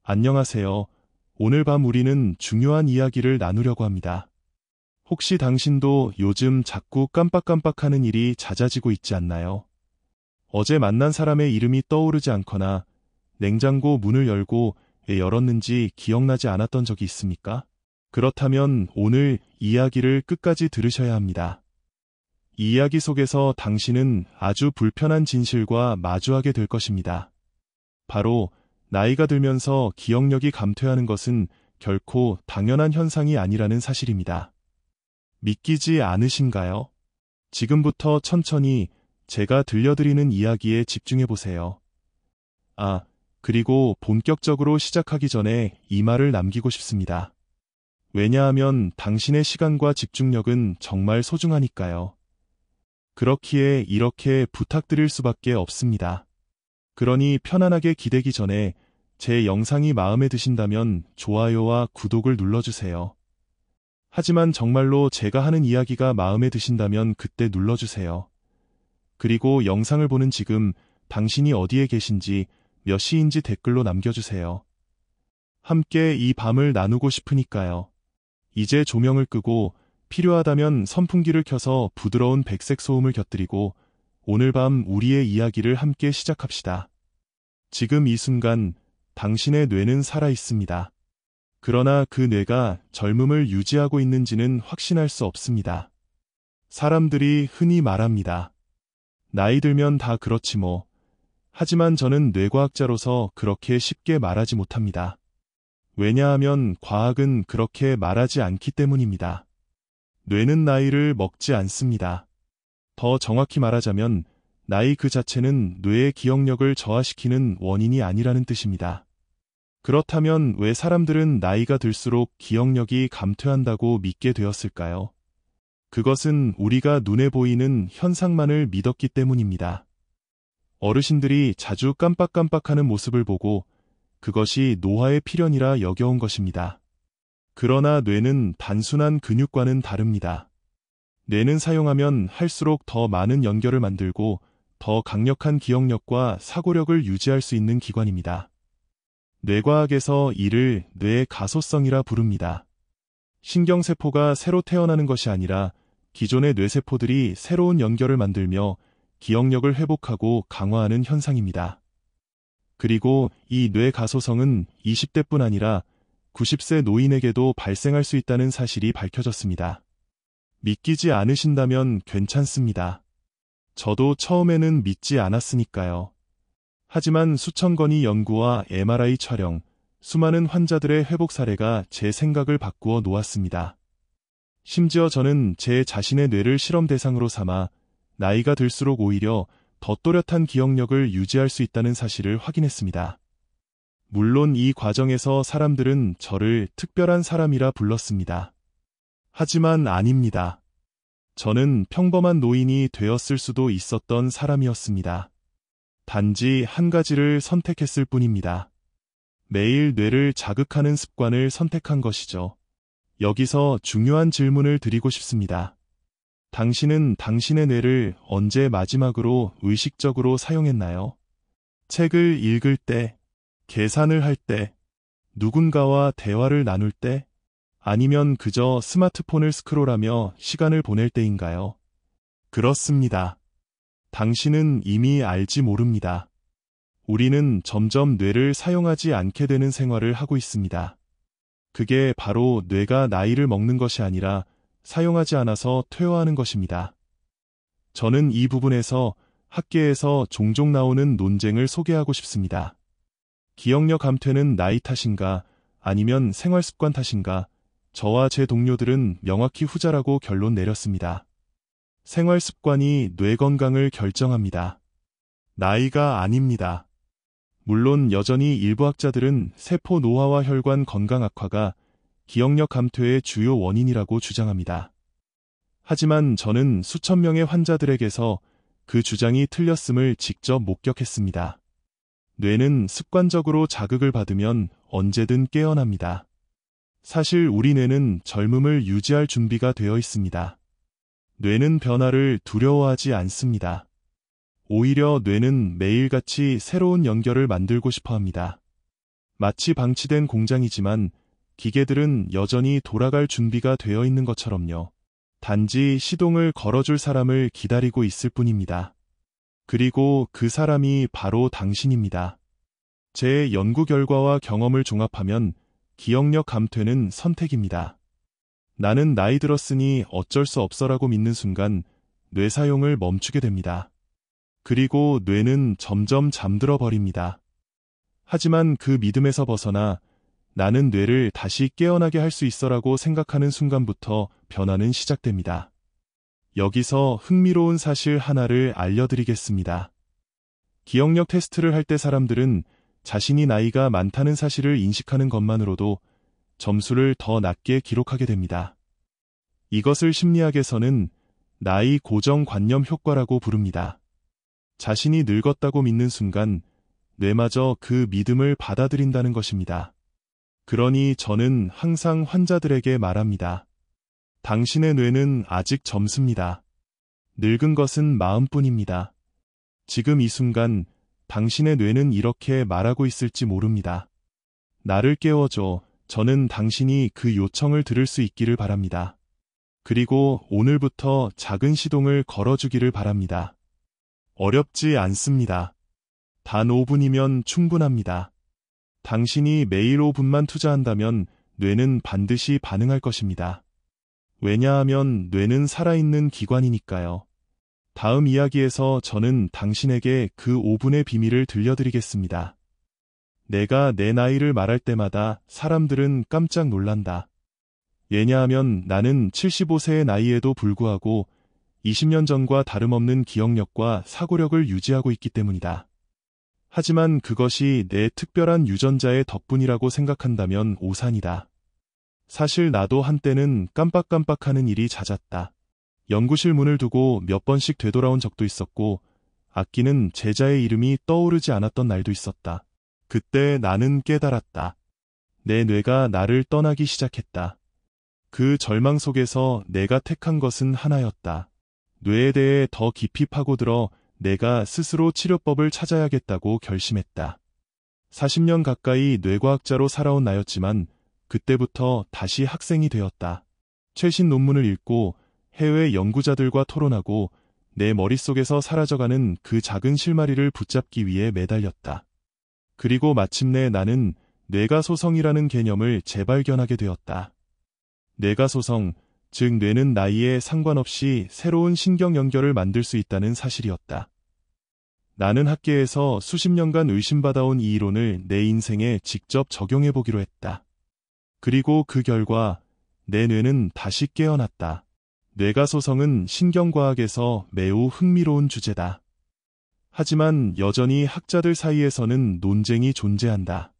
안녕하세요. 오늘 밤 우리는 중요한 이야기를 나누려고 합니다. 혹시 당신도 요즘 자꾸 깜빡깜빡하는 일이 잦아지고 있지 않나요? 어제 만난 사람의 이름이 떠오르지 않거나 냉장고 문을 열고 왜 열었는지 기억나지 않았던 적이 있습니까? 그렇다면 오늘 이야기를 끝까지 들으셔야 합니다. 이 이야기 속에서 당신은 아주 불편한 진실과 마주하게 될 것입니다. 바로 나이가 들면서 기억력이 감퇴하는 것은 결코 당연한 현상이 아니라는 사실입니다. 믿기지 않으신가요? 지금부터 천천히 제가 들려드리는 이야기에 집중해 보세요. 그리고 본격적으로 시작하기 전에 이 말을 남기고 싶습니다. 왜냐하면 당신의 시간과 집중력은 정말 소중하니까요. 그렇기에 이렇게 부탁드릴 수밖에 없습니다. 그러니 편안하게 기대기 전에 제 영상이 마음에 드신다면 좋아요와 구독을 눌러주세요. 하지만 정말로 제가 하는 이야기가 마음에 드신다면 그때 눌러주세요. 그리고 영상을 보는 지금 당신이 어디에 계신지 몇 시인지 댓글로 남겨주세요. 함께 이 밤을 나누고 싶으니까요. 이제 조명을 끄고 필요하다면 선풍기를 켜서 부드러운 백색 소음을 곁들이고 오늘 밤 우리의 이야기를 함께 시작합시다. 지금 이 순간 당신의 뇌는 살아 있습니다. 그러나 그 뇌가 젊음을 유지하고 있는지는 확신할 수 없습니다. 사람들이 흔히 말합니다. 나이 들면 다 그렇지 뭐. 하지만 저는 뇌과학자로서 그렇게 쉽게 말하지 못합니다. 왜냐하면 과학은 그렇게 말하지 않기 때문입니다. 뇌는 나이를 먹지 않습니다. 더 정확히 말하자면 나이 그 자체는 뇌의 기억력을 저하시키는 원인이 아니라는 뜻입니다. 그렇다면 왜 사람들은 나이가 들수록 기억력이 감퇴한다고 믿게 되었을까요? 그것은 우리가 눈에 보이는 현상만을 믿었기 때문입니다. 어르신들이 자주 깜빡깜빡하는 모습을 보고 그것이 노화의 필연이라 여겨온 것입니다. 그러나 뇌는 단순한 근육과는 다릅니다. 뇌는 사용하면 할수록 더 많은 연결을 만들고 더 강력한 기억력과 사고력을 유지할 수 있는 기관입니다. 뇌과학에서 이를 뇌의 가소성이라 부릅니다. 신경세포가 새로 태어나는 것이 아니라 기존의 뇌세포들이 새로운 연결을 만들며 기억력을 회복하고 강화하는 현상입니다. 그리고 이 뇌 가소성은 20대뿐 아니라 90세 노인에게도 발생할 수 있다는 사실이 밝혀졌습니다. 믿기지 않으신다면 괜찮습니다. 저도 처음에는 믿지 않았으니까요. 하지만 수천 건의 연구와 MRI 촬영, 수많은 환자들의 회복 사례가 제 생각을 바꾸어 놓았습니다. 심지어 저는 제 자신의 뇌를 실험 대상으로 삼아 나이가 들수록 오히려 더 또렷한 기억력을 유지할 수 있다는 사실을 확인했습니다. 물론 이 과정에서 사람들은 저를 특별한 사람이라 불렀습니다. 하지만 아닙니다. 저는 평범한 노인이 되었을 수도 있었던 사람이었습니다. 단지 한 가지를 선택했을 뿐입니다. 매일 뇌를 자극하는 습관을 선택한 것이죠. 여기서 중요한 질문을 드리고 싶습니다. 당신은 당신의 뇌를 언제 마지막으로 의식적으로 사용했나요? 책을 읽을 때, 계산을 할 때, 누군가와 대화를 나눌 때, 아니면 그저 스마트폰을 스크롤하며 시간을 보낼 때인가요? 그렇습니다. 당신은 이미 알지 모릅니다. 우리는 점점 뇌를 사용하지 않게 되는 생활을 하고 있습니다. 그게 바로 뇌가 나이를 먹는 것이 아니라 사용하지 않아서 퇴화하는 것입니다. 저는 이 부분에서 학계에서 종종 나오는 논쟁을 소개하고 싶습니다. 기억력 감퇴는 나이 탓인가 아니면 생활 습관 탓인가? 저와 제 동료들은 명확히 후자라고 결론 내렸습니다. 생활 습관이 뇌 건강을 결정합니다. 나이가 아닙니다. 물론 여전히 일부 학자들은 세포 노화와 혈관 건강 악화가 기억력 감퇴의 주요 원인이라고 주장합니다. 하지만 저는 수천 명의 환자들에게서 그 주장이 틀렸음을 직접 목격했습니다. 뇌는 습관적으로 자극을 받으면 언제든 깨어납니다. 사실 우리 뇌는 젊음을 유지할 준비가 되어 있습니다. 뇌는 변화를 두려워하지 않습니다. 오히려 뇌는 매일같이 새로운 연결을 만들고 싶어 합니다. 마치 방치된 공장이지만 기계들은 여전히 돌아갈 준비가 되어 있는 것처럼요. 단지 시동을 걸어줄 사람을 기다리고 있을 뿐입니다. 그리고 그 사람이 바로 당신입니다. 제 연구 결과와 경험을 종합하면 기억력 감퇴는 선택입니다. 나는 나이 들었으니 어쩔 수 없어라고 믿는 순간 뇌 사용을 멈추게 됩니다. 그리고 뇌는 점점 잠들어 버립니다. 하지만 그 믿음에서 벗어나 나는 뇌를 다시 깨어나게 할 수 있어라고 생각하는 순간부터 변화는 시작됩니다. 여기서 흥미로운 사실 하나를 알려드리겠습니다. 기억력 테스트를 할 때 사람들은 자신이 나이가 많다는 사실을 인식하는 것만으로도 점수를 더 낮게 기록하게 됩니다. 이것을 심리학에서는 나이 고정관념 효과라고 부릅니다. 자신이 늙었다고 믿는 순간 뇌마저 그 믿음을 받아들인다는 것입니다. 그러니 저는 항상 환자들에게 말합니다. 당신의 뇌는 아직 젊습니다. 늙은 것은 마음뿐입니다. 지금 이 순간 당신의 뇌는 이렇게 말하고 있을지 모릅니다. 나를 깨워줘. 저는 당신이 그 요청을 들을 수 있기를 바랍니다. 그리고 오늘부터 작은 시동을 걸어주기를 바랍니다. 어렵지 않습니다. 단 5분이면 충분합니다. 당신이 매일 5분만 투자한다면 뇌는 반드시 반응할 것입니다. 왜냐하면 뇌는 살아있는 기관이니까요. 다음 이야기에서 저는 당신에게 그 5분의 비밀을 들려드리겠습니다. 내가 내 나이를 말할 때마다 사람들은 깜짝 놀란다. 왜냐하면 나는 75세의 나이에도 불구하고 20년 전과 다름없는 기억력과 사고력을 유지하고 있기 때문이다. 하지만 그것이 내 특별한 유전자의 덕분이라고 생각한다면 오산이다. 사실 나도 한때는 깜빡깜빡하는 일이 잦았다. 연구실 문을 두고 몇 번씩 되돌아온 적도 있었고 아끼는 제자의 이름이 떠오르지 않았던 날도 있었다. 그때 나는 깨달았다. 내 뇌가 나를 떠나기 시작했다. 그 절망 속에서 내가 택한 것은 하나였다. 뇌에 대해 더 깊이 파고들어 내가 스스로 치료법을 찾아야겠다고 결심했다. 40년 가까이 뇌과학자로 살아온 나였지만 그때부터 다시 학생이 되었다. 최신 논문을 읽고 해외 연구자들과 토론하고 내 머릿속에서 사라져가는 그 작은 실마리를 붙잡기 위해 매달렸다. 그리고 마침내 나는 뇌가소성이라는 개념을 재발견하게 되었다. 뇌가소성, 즉 뇌는 나이에 상관없이 새로운 신경 연결을 만들 수 있다는 사실이었다. 나는 학계에서 수십 년간 의심받아온 이 이론을 내 인생에 직접 적용해보기로 했다. 그리고 그 결과 내 뇌는 다시 깨어났다. 뇌가소성은 신경과학에서 매우 흥미로운 주제다. 하지만 여전히 학자들 사이에서는 논쟁이 존재한다.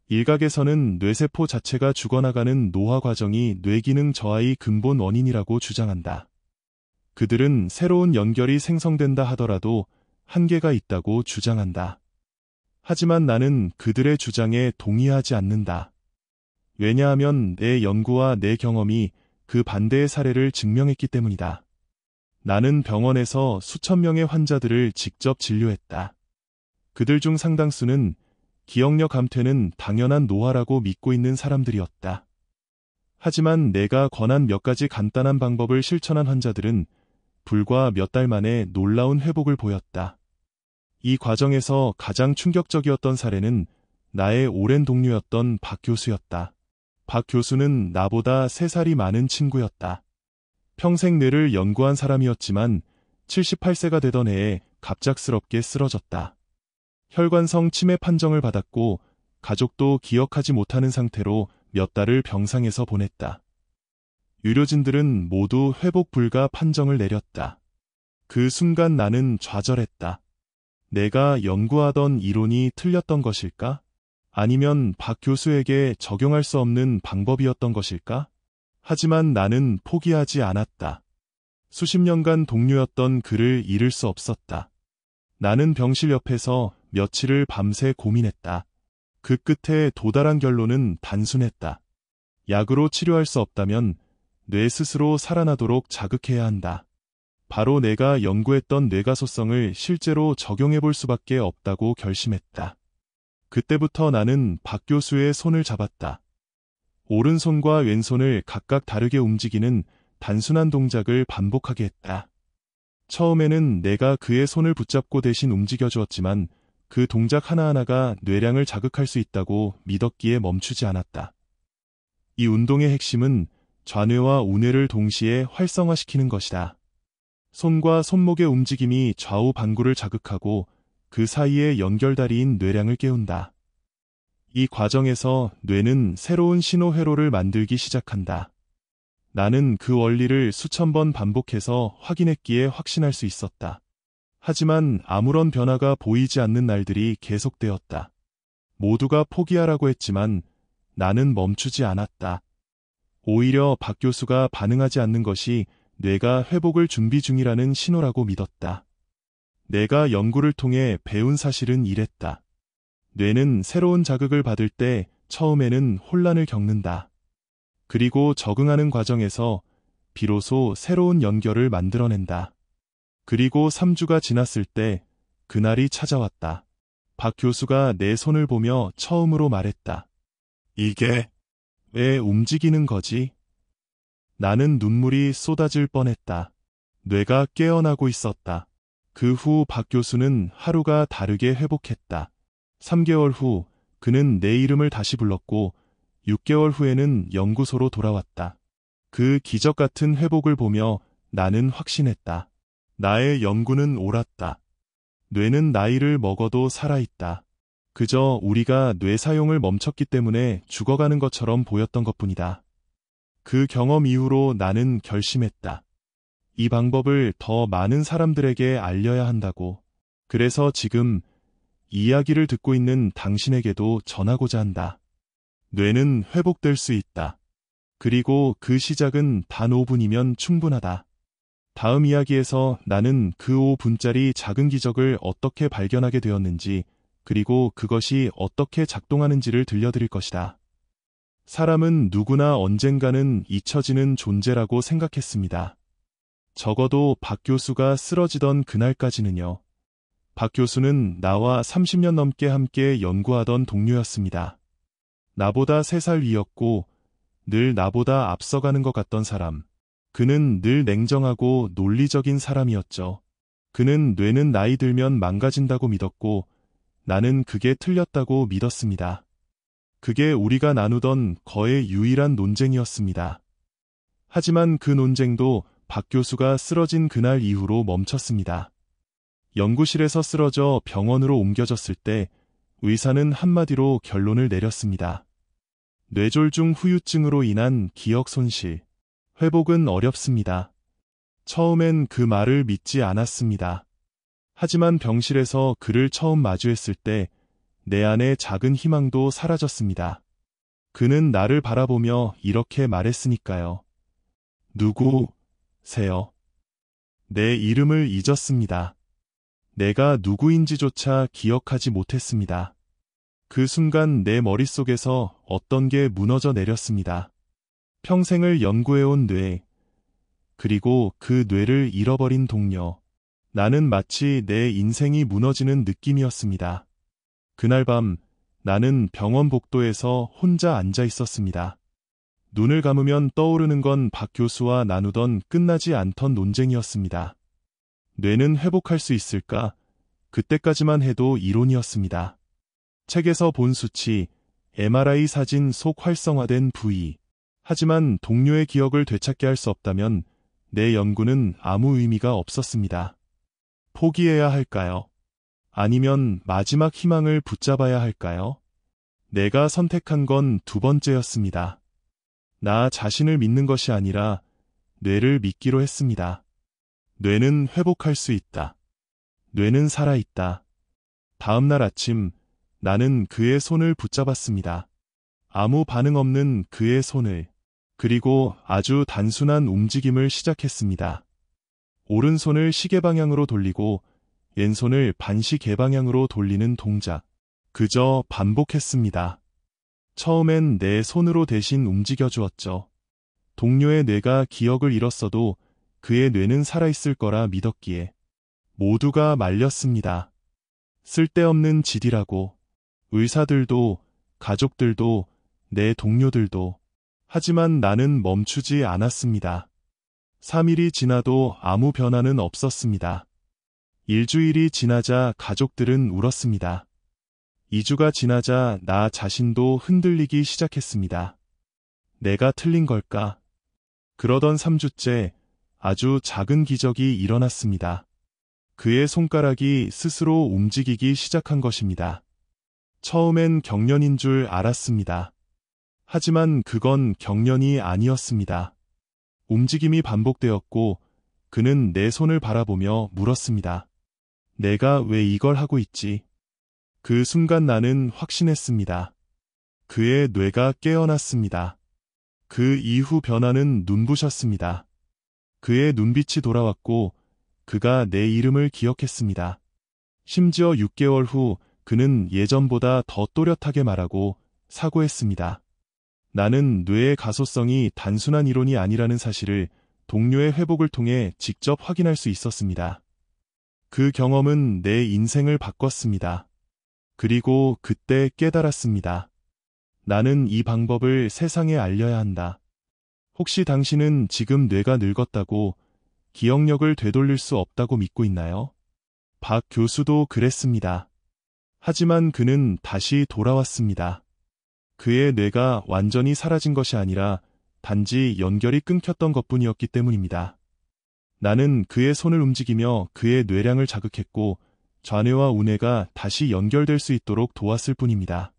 일각에서는 뇌세포 자체가 죽어나가는 노화 과정이 뇌기능 저하의 근본 원인이라고 주장한다. 그들은 새로운 연결이 생성된다 하더라도 한계가 있다고 주장한다. 하지만 나는 그들의 주장에 동의하지 않는다. 왜냐하면 내 연구와 내 경험이 그 반대의 사례를 증명했기 때문이다. 나는 병원에서 수천 명의 환자들을 직접 진료했다. 그들 중 상당수는 기억력 감퇴는 당연한 노화라고 믿고 있는 사람들이었다. 하지만 내가 권한 몇 가지 간단한 방법을 실천한 환자들은 불과 몇 달 만에 놀라운 회복을 보였다. 이 과정에서 가장 충격적이었던 사례는 나의 오랜 동료였던 박 교수였다. 박 교수는 나보다 3살이 많은 친구였다. 평생 뇌를 연구한 사람이었지만 78세가 되던 해에 갑작스럽게 쓰러졌다. 혈관성 치매 판정을 받았고 가족도 기억하지 못하는 상태로 몇 달을 병상에서 보냈다. 의료진들은 모두 회복 불가 판정을 내렸다. 그 순간 나는 좌절했다. 내가 연구하던 이론이 틀렸던 것일까? 아니면 박 교수에게 적용할 수 없는 방법이었던 것일까? 하지만 나는 포기하지 않았다. 수십 년간 동료였던 그를 잃을 수 없었다. 나는 병실 옆에서 며칠을 밤새 고민했다. 그 끝에 도달한 결론은 단순했다. 약으로 치료할 수 없다면 뇌 스스로 살아나도록 자극해야 한다. 바로 내가 연구했던 뇌가소성을 실제로 적용해 볼 수밖에 없다고 결심했다. 그때부터 나는 박 교수의 손을 잡았다. 오른손과 왼손을 각각 다르게 움직이는 단순한 동작을 반복하게 했다. 처음에는 내가 그의 손을 붙잡고 대신 움직여 주었지만 그 동작 하나하나가 뇌량을 자극할 수 있다고 믿었기에 멈추지 않았다. 이 운동의 핵심은 좌뇌와 우뇌를 동시에 활성화시키는 것이다. 손과 손목의 움직임이 좌우 반구를 자극하고 그 사이의 연결다리인 뇌량을 깨운다. 이 과정에서 뇌는 새로운 신호 회로를 만들기 시작한다. 나는 그 원리를 수천 번 반복해서 확인했기에 확신할 수 있었다. 하지만 아무런 변화가 보이지 않는 날들이 계속되었다. 모두가 포기하라고 했지만 나는 멈추지 않았다. 오히려 박 교수가 반응하지 않는 것이 뇌가 회복을 준비 중이라는 신호라고 믿었다. 내가 연구를 통해 배운 사실은 이랬다. 뇌는 새로운 자극을 받을 때 처음에는 혼란을 겪는다. 그리고 적응하는 과정에서 비로소 새로운 연결을 만들어낸다. 그리고 3주가 지났을 때 그날이 찾아왔다. 박 교수가 내 손을 보며 처음으로 말했다. 이게 왜 움직이는 거지? 나는 눈물이 쏟아질 뻔했다. 뇌가 깨어나고 있었다. 그 후 박 교수는 하루가 다르게 회복했다. 3개월 후 그는 내 이름을 다시 불렀고 6개월 후에는 연구소로 돌아왔다. 그 기적 같은 회복을 보며 나는 확신했다. 나의 연구는 옳았다. 뇌는 나이를 먹어도 살아있다. 그저 우리가 뇌 사용을 멈췄기 때문에 죽어가는 것처럼 보였던 것뿐이다. 그 경험 이후로 나는 결심했다. 이 방법을 더 많은 사람들에게 알려야 한다고. 그래서 지금 이야기를 듣고 있는 당신에게도 전하고자 한다. 뇌는 회복될 수 있다. 그리고 그 시작은 단 5분이면 충분하다. 다음 이야기에서 나는 그 5분짜리 작은 기적을 어떻게 발견하게 되었는지, 그리고 그것이 어떻게 작동하는지를 들려드릴 것이다. 사람은 누구나 언젠가는 잊혀지는 존재라고 생각했습니다. 적어도 박 교수가 쓰러지던 그날까지는요. 박 교수는 나와 30년 넘게 함께 연구하던 동료였습니다. 나보다 3살 위였고 늘 나보다 앞서가는 것 같던 사람. 그는 늘 냉정하고 논리적인 사람이었죠. 그는 뇌는 나이 들면 망가진다고 믿었고 나는 그게 틀렸다고 믿었습니다. 그게 우리가 나누던 거의 유일한 논쟁이었습니다. 하지만 그 논쟁도 박 교수가 쓰러진 그날 이후로 멈췄습니다. 연구실에서 쓰러져 병원으로 옮겨졌을 때 의사는 한마디로 결론을 내렸습니다. 뇌졸중 후유증으로 인한 기억 손실. 회복은 어렵습니다. 처음엔 그 말을 믿지 않았습니다. 하지만 병실에서 그를 처음 마주했을 때 내 안에 작은 희망도 사라졌습니다. 그는 나를 바라보며 이렇게 말했으니까요. 누구세요? 내 이름을 잊었습니다. 내가 누구인지조차 기억하지 못했습니다. 그 순간 내 머릿속에서 어떤 게 무너져 내렸습니다. 평생을 연구해온 뇌, 그리고 그 뇌를 잃어버린 동료. 나는 마치 내 인생이 무너지는 느낌이었습니다. 그날 밤 나는 병원 복도에서 혼자 앉아 있었습니다. 눈을 감으면 떠오르는 건 박 교수와 나누던 끝나지 않던 논쟁이었습니다. 뇌는 회복할 수 있을까? 그때까지만 해도 이론이었습니다. 책에서 본 수치, MRI 사진 속 활성화된 부위. 하지만 동료의 기억을 되찾게 할 수 없다면 내 연구는 아무 의미가 없었습니다. 포기해야 할까요? 아니면 마지막 희망을 붙잡아야 할까요? 내가 선택한 건 두 번째였습니다. 나 자신을 믿는 것이 아니라 뇌를 믿기로 했습니다. 뇌는 회복할 수 있다. 뇌는 살아있다. 다음 날 아침 나는 그의 손을 붙잡았습니다. 아무 반응 없는 그의 손을. 그리고 아주 단순한 움직임을 시작했습니다. 오른손을 시계 방향으로 돌리고 왼손을 반시계 방향으로 돌리는 동작. 그저 반복했습니다. 처음엔 내 손으로 대신 움직여 주었죠. 동료의 뇌가 기억을 잃었어도 그의 뇌는 살아있을 거라 믿었기에. 모두가 말렸습니다. 쓸데없는 짓이라고. 의사들도, 가족들도, 내 동료들도. 하지만 나는 멈추지 않았습니다. 3일이 지나도 아무 변화는 없었습니다. 일주일이 지나자 가족들은 울었습니다. 2주가 지나자 나 자신도 흔들리기 시작했습니다. 내가 틀린 걸까? 그러던 3주째 아주 작은 기적이 일어났습니다. 그의 손가락이 스스로 움직이기 시작한 것입니다. 처음엔 경련인 줄 알았습니다. 하지만 그건 경련이 아니었습니다. 움직임이 반복되었고 그는 내 손을 바라보며 물었습니다. 내가 왜 이걸 하고 있지? 그 순간 나는 확신했습니다. 그의 뇌가 깨어났습니다. 그 이후 변화는 눈부셨습니다. 그의 눈빛이 돌아왔고 그가 내 이름을 기억했습니다. 심지어 6개월 후 그는 예전보다 더 또렷하게 말하고 사과했습니다. 나는 뇌의 가소성이 단순한 이론이 아니라는 사실을 동료의 회복을 통해 직접 확인할 수 있었습니다. 그 경험은 내 인생을 바꿨습니다. 그리고 그때 깨달았습니다. 나는 이 방법을 세상에 알려야 한다. 혹시 당신은 지금 뇌가 늙었다고, 기억력을 되돌릴 수 없다고 믿고 있나요? 박 교수도 그랬습니다. 하지만 그는 다시 돌아왔습니다. 그의 뇌가 완전히 사라진 것이 아니라 단지 연결이 끊겼던 것뿐이었기 때문입니다. 나는 그의 손을 움직이며 그의 뇌량을 자극했고 좌뇌와 우뇌가 다시 연결될 수 있도록 도왔을 뿐입니다.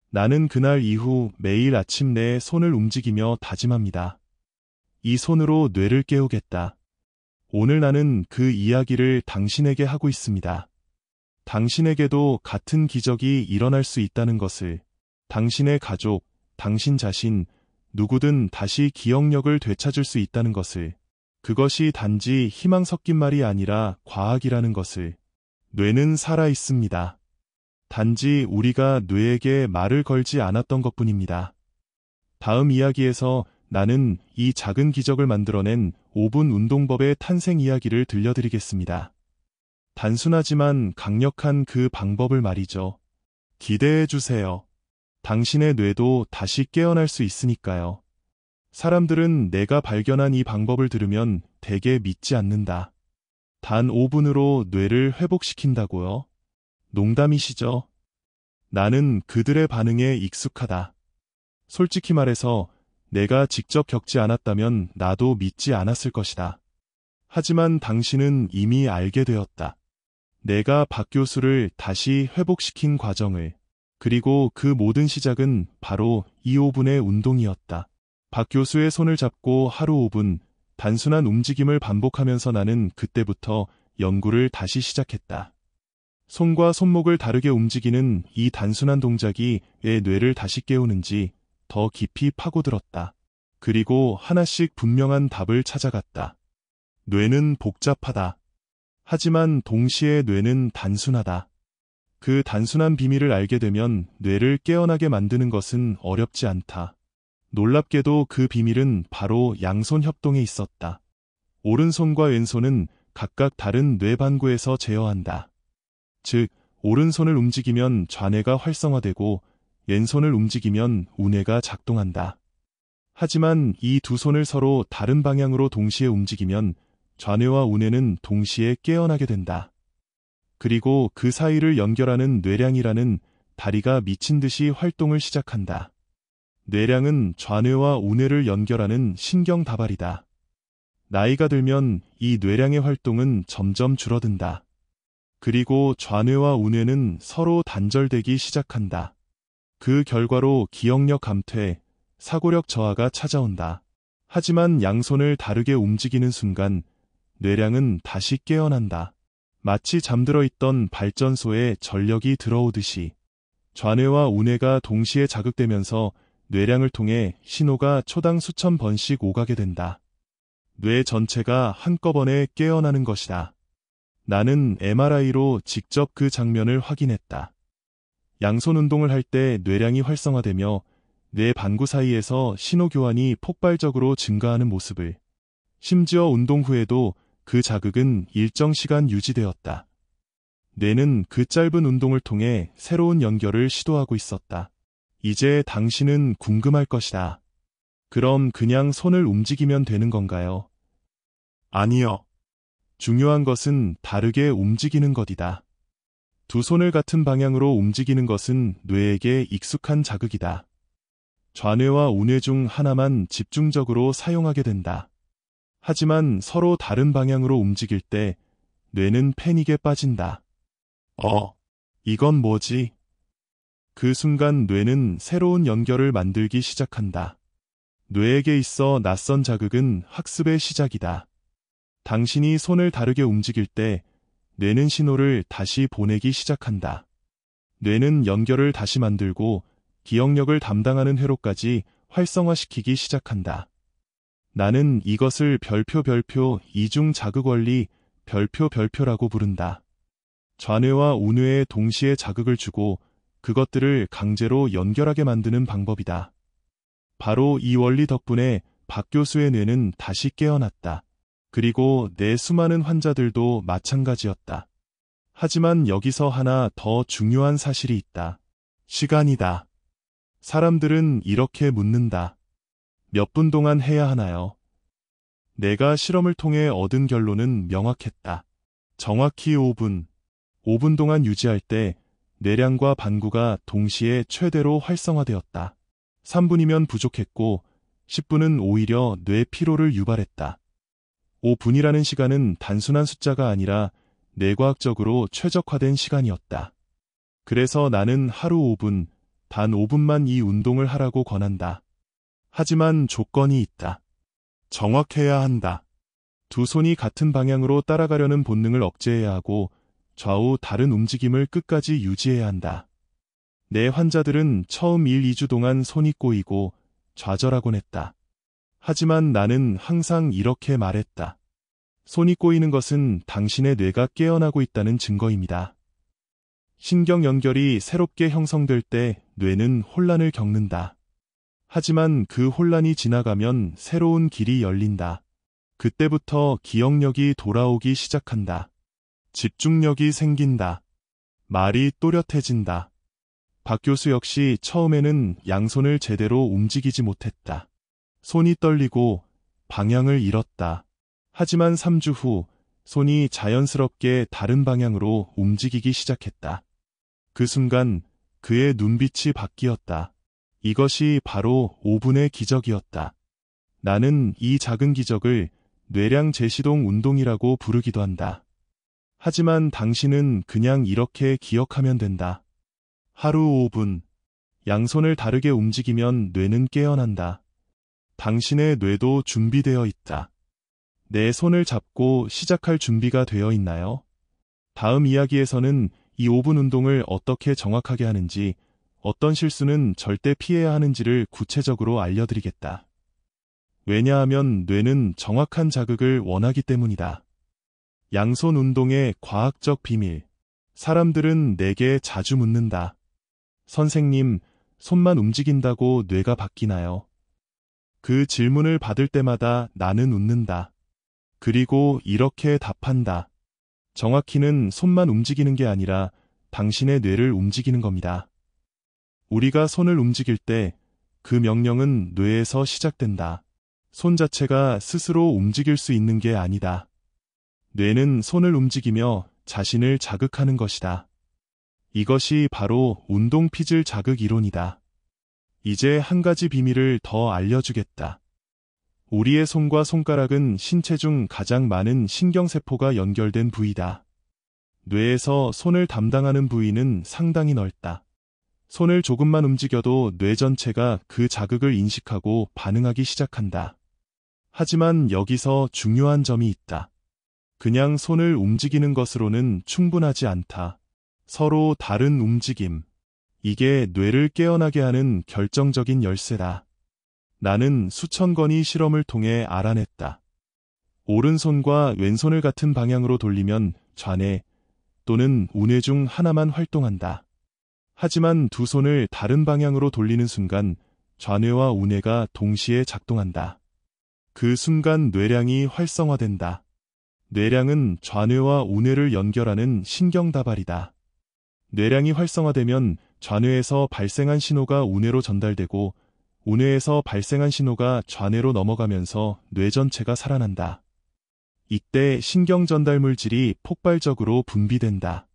나는 그날 이후 매일 아침 내 손을 움직이며 다짐합니다. 이 손으로 뇌를 깨우겠다. 오늘 나는 그 이야기를 당신에게 하고 있습니다. 당신에게도 같은 기적이 일어날 수 있다는 것을, 당신의 가족, 당신 자신, 누구든 다시 기억력을 되찾을 수 있다는 것을, 그것이 단지 희망 섞인 말이 아니라 과학이라는 것을. 뇌는 살아 있습니다. 단지 우리가 뇌에게 말을 걸지 않았던 것뿐입니다. 다음 이야기에서 나는 이 작은 기적을 만들어낸 5분 운동법의 탄생 이야기를 들려드리겠습니다. 단순하지만 강력한 그 방법을 말이죠. 기대해 주세요. 당신의 뇌도 다시 깨어날 수 있으니까요. 사람들은 내가 발견한 이 방법을 들으면 대개 믿지 않는다. 단 5분으로 뇌를 회복시킨다고요? 농담이시죠? 나는 그들의 반응에 익숙하다. 솔직히 말해서 내가 직접 겪지 않았다면 나도 믿지 않았을 것이다. 하지만 당신은 이미 알게 되었다. 내가 박 교수를 다시 회복시킨 과정을. 그리고 그 모든 시작은 바로 이 5분의 운동이었다. 박 교수의 손을 잡고 하루 5분, 단순한 움직임을 반복하면서 나는 그때부터 연구를 다시 시작했다. 손과 손목을 다르게 움직이는 이 단순한 동작이 왜 뇌를 다시 깨우는지 더 깊이 파고들었다. 그리고 하나씩 분명한 답을 찾아갔다. 뇌는 복잡하다. 하지만 동시에 뇌는 단순하다. 그 단순한 비밀을 알게 되면 뇌를 깨어나게 만드는 것은 어렵지 않다. 놀랍게도 그 비밀은 바로 양손 협동에 있었다. 오른손과 왼손은 각각 다른 뇌 반구에서 제어한다. 즉, 오른손을 움직이면 좌뇌가 활성화되고 왼손을 움직이면 우뇌가 작동한다. 하지만 이 두 손을 서로 다른 방향으로 동시에 움직이면 좌뇌와 우뇌는 동시에 깨어나게 된다. 그리고 그 사이를 연결하는 뇌량이라는 다리가 미친 듯이 활동을 시작한다. 뇌량은 좌뇌와 우뇌를 연결하는 신경 다발이다. 나이가 들면 이 뇌량의 활동은 점점 줄어든다. 그리고 좌뇌와 우뇌는 서로 단절되기 시작한다. 그 결과로 기억력 감퇴, 사고력 저하가 찾아온다. 하지만 양손을 다르게 움직이는 순간 뇌량은 다시 깨어난다. 마치 잠들어 있던 발전소에 전력이 들어오듯이 좌뇌와 우뇌가 동시에 자극되면서 뇌량을 통해 신호가 초당 수천 번씩 오가게 된다. 뇌 전체가 한꺼번에 깨어나는 것이다. 나는 MRI로 직접 그 장면을 확인했다. 양손 운동을 할 때 뇌량이 활성화되며 뇌 반구 사이에서 신호 교환이 폭발적으로 증가하는 모습을. 심지어 운동 후에도 그 자극은 일정 시간 유지되었다. 뇌는 그 짧은 운동을 통해 새로운 연결을 시도하고 있었다. 이제 당신은 궁금할 것이다. 그럼 그냥 손을 움직이면 되는 건가요? 아니요. 중요한 것은 다르게 움직이는 것이다. 두 손을 같은 방향으로 움직이는 것은 뇌에게 익숙한 자극이다. 좌뇌와 우뇌 중 하나만 집중적으로 사용하게 된다. 하지만 서로 다른 방향으로 움직일 때 뇌는 패닉에 빠진다. 이건 뭐지? 그 순간 뇌는 새로운 연결을 만들기 시작한다. 뇌에게 있어 낯선 자극은 학습의 시작이다. 당신이 손을 다르게 움직일 때 뇌는 신호를 다시 보내기 시작한다. 뇌는 연결을 다시 만들고 기억력을 담당하는 회로까지 활성화시키기 시작한다. 나는 이것을 별표 이중 자극 원리 별표라고 부른다. 좌뇌와 우뇌에 동시에 자극을 주고 그것들을 강제로 연결하게 만드는 방법이다. 바로 이 원리 덕분에 박 교수의 뇌는 다시 깨어났다. 그리고 내 수많은 환자들도 마찬가지였다. 하지만 여기서 하나 더 중요한 사실이 있다. 시간이다. 사람들은 이렇게 묻는다. 몇 분 동안 해야 하나요? 내가 실험을 통해 얻은 결론은 명확했다. 정확히 5분. 5분 동안 유지할 때 뇌량과 반구가 동시에 최대로 활성화되었다. 3분이면 부족했고 10분은 오히려 뇌 피로를 유발했다. 5분이라는 시간은 단순한 숫자가 아니라 뇌과학적으로 최적화된 시간이었다. 그래서 나는 하루 5분, 단 5분만 이 운동을 하라고 권한다. 하지만 조건이 있다. 정확해야 한다. 두 손이 같은 방향으로 따라가려는 본능을 억제해야 하고 좌우 다른 움직임을 끝까지 유지해야 한다. 내 환자들은 처음 1, 2주 동안 손이 꼬이고 좌절하곤 했다. 하지만 나는 항상 이렇게 말했다. 손이 꼬이는 것은 당신의 뇌가 깨어나고 있다는 증거입니다. 신경 연결이 새롭게 형성될 때 뇌는 혼란을 겪는다. 하지만 그 혼란이 지나가면 새로운 길이 열린다. 그때부터 기억력이 돌아오기 시작한다. 집중력이 생긴다. 말이 또렷해진다. 박 교수 역시 처음에는 양손을 제대로 움직이지 못했다. 손이 떨리고 방향을 잃었다. 하지만 3주 후 손이 자연스럽게 다른 방향으로 움직이기 시작했다. 그 순간 그의 눈빛이 바뀌었다. 이것이 바로 5분의 기적이었다. 나는 이 작은 기적을 뇌량 재시동 운동이라고 부르기도 한다. 하지만 당신은 그냥 이렇게 기억하면 된다. 하루 5분. 양손을 다르게 움직이면 뇌는 깨어난다. 당신의 뇌도 준비되어 있다. 내 손을 잡고 시작할 준비가 되어 있나요? 다음 이야기에서는 이 5분 운동을 어떻게 정확하게 하는지, 어떤 실수는 절대 피해야 하는지를 구체적으로 알려드리겠다. 왜냐하면 뇌는 정확한 자극을 원하기 때문이다. 양손 운동의 과학적 비밀. 사람들은 내게 자주 묻는다. 선생님, 손만 움직인다고 뇌가 바뀌나요? 그 질문을 받을 때마다 나는 웃는다. 그리고 이렇게 답한다. 정확히는 손만 움직이는 게 아니라 당신의 뇌를 움직이는 겁니다. 우리가 손을 움직일 때 그 명령은 뇌에서 시작된다. 손 자체가 스스로 움직일 수 있는 게 아니다. 뇌는 손을 움직이며 자신을 자극하는 것이다. 이것이 바로 운동 피질 자극 이론이다. 이제 한 가지 비밀을 더 알려주겠다. 우리의 손과 손가락은 신체 중 가장 많은 신경세포가 연결된 부위다. 뇌에서 손을 담당하는 부위는 상당히 넓다. 손을 조금만 움직여도 뇌 전체가 그 자극을 인식하고 반응하기 시작한다. 하지만 여기서 중요한 점이 있다. 그냥 손을 움직이는 것으로는 충분하지 않다. 서로 다른 움직임. 이게 뇌를 깨어나게 하는 결정적인 열쇠다. 나는 수천 건의 실험을 통해 알아냈다. 오른손과 왼손을 같은 방향으로 돌리면 좌뇌 또는 우뇌 중 하나만 활동한다. 하지만 두 손을 다른 방향으로 돌리는 순간 좌뇌와 우뇌가 동시에 작동한다. 그 순간 뇌량이 활성화된다. 뇌량은 좌뇌와 우뇌를 연결하는 신경다발이다. 뇌량이 활성화되면 좌뇌에서 발생한 신호가 우뇌로 전달되고 우뇌에서 발생한 신호가 좌뇌로 넘어가면서 뇌 전체가 살아난다. 이때 신경 전달 물질이 폭발적으로 분비된다.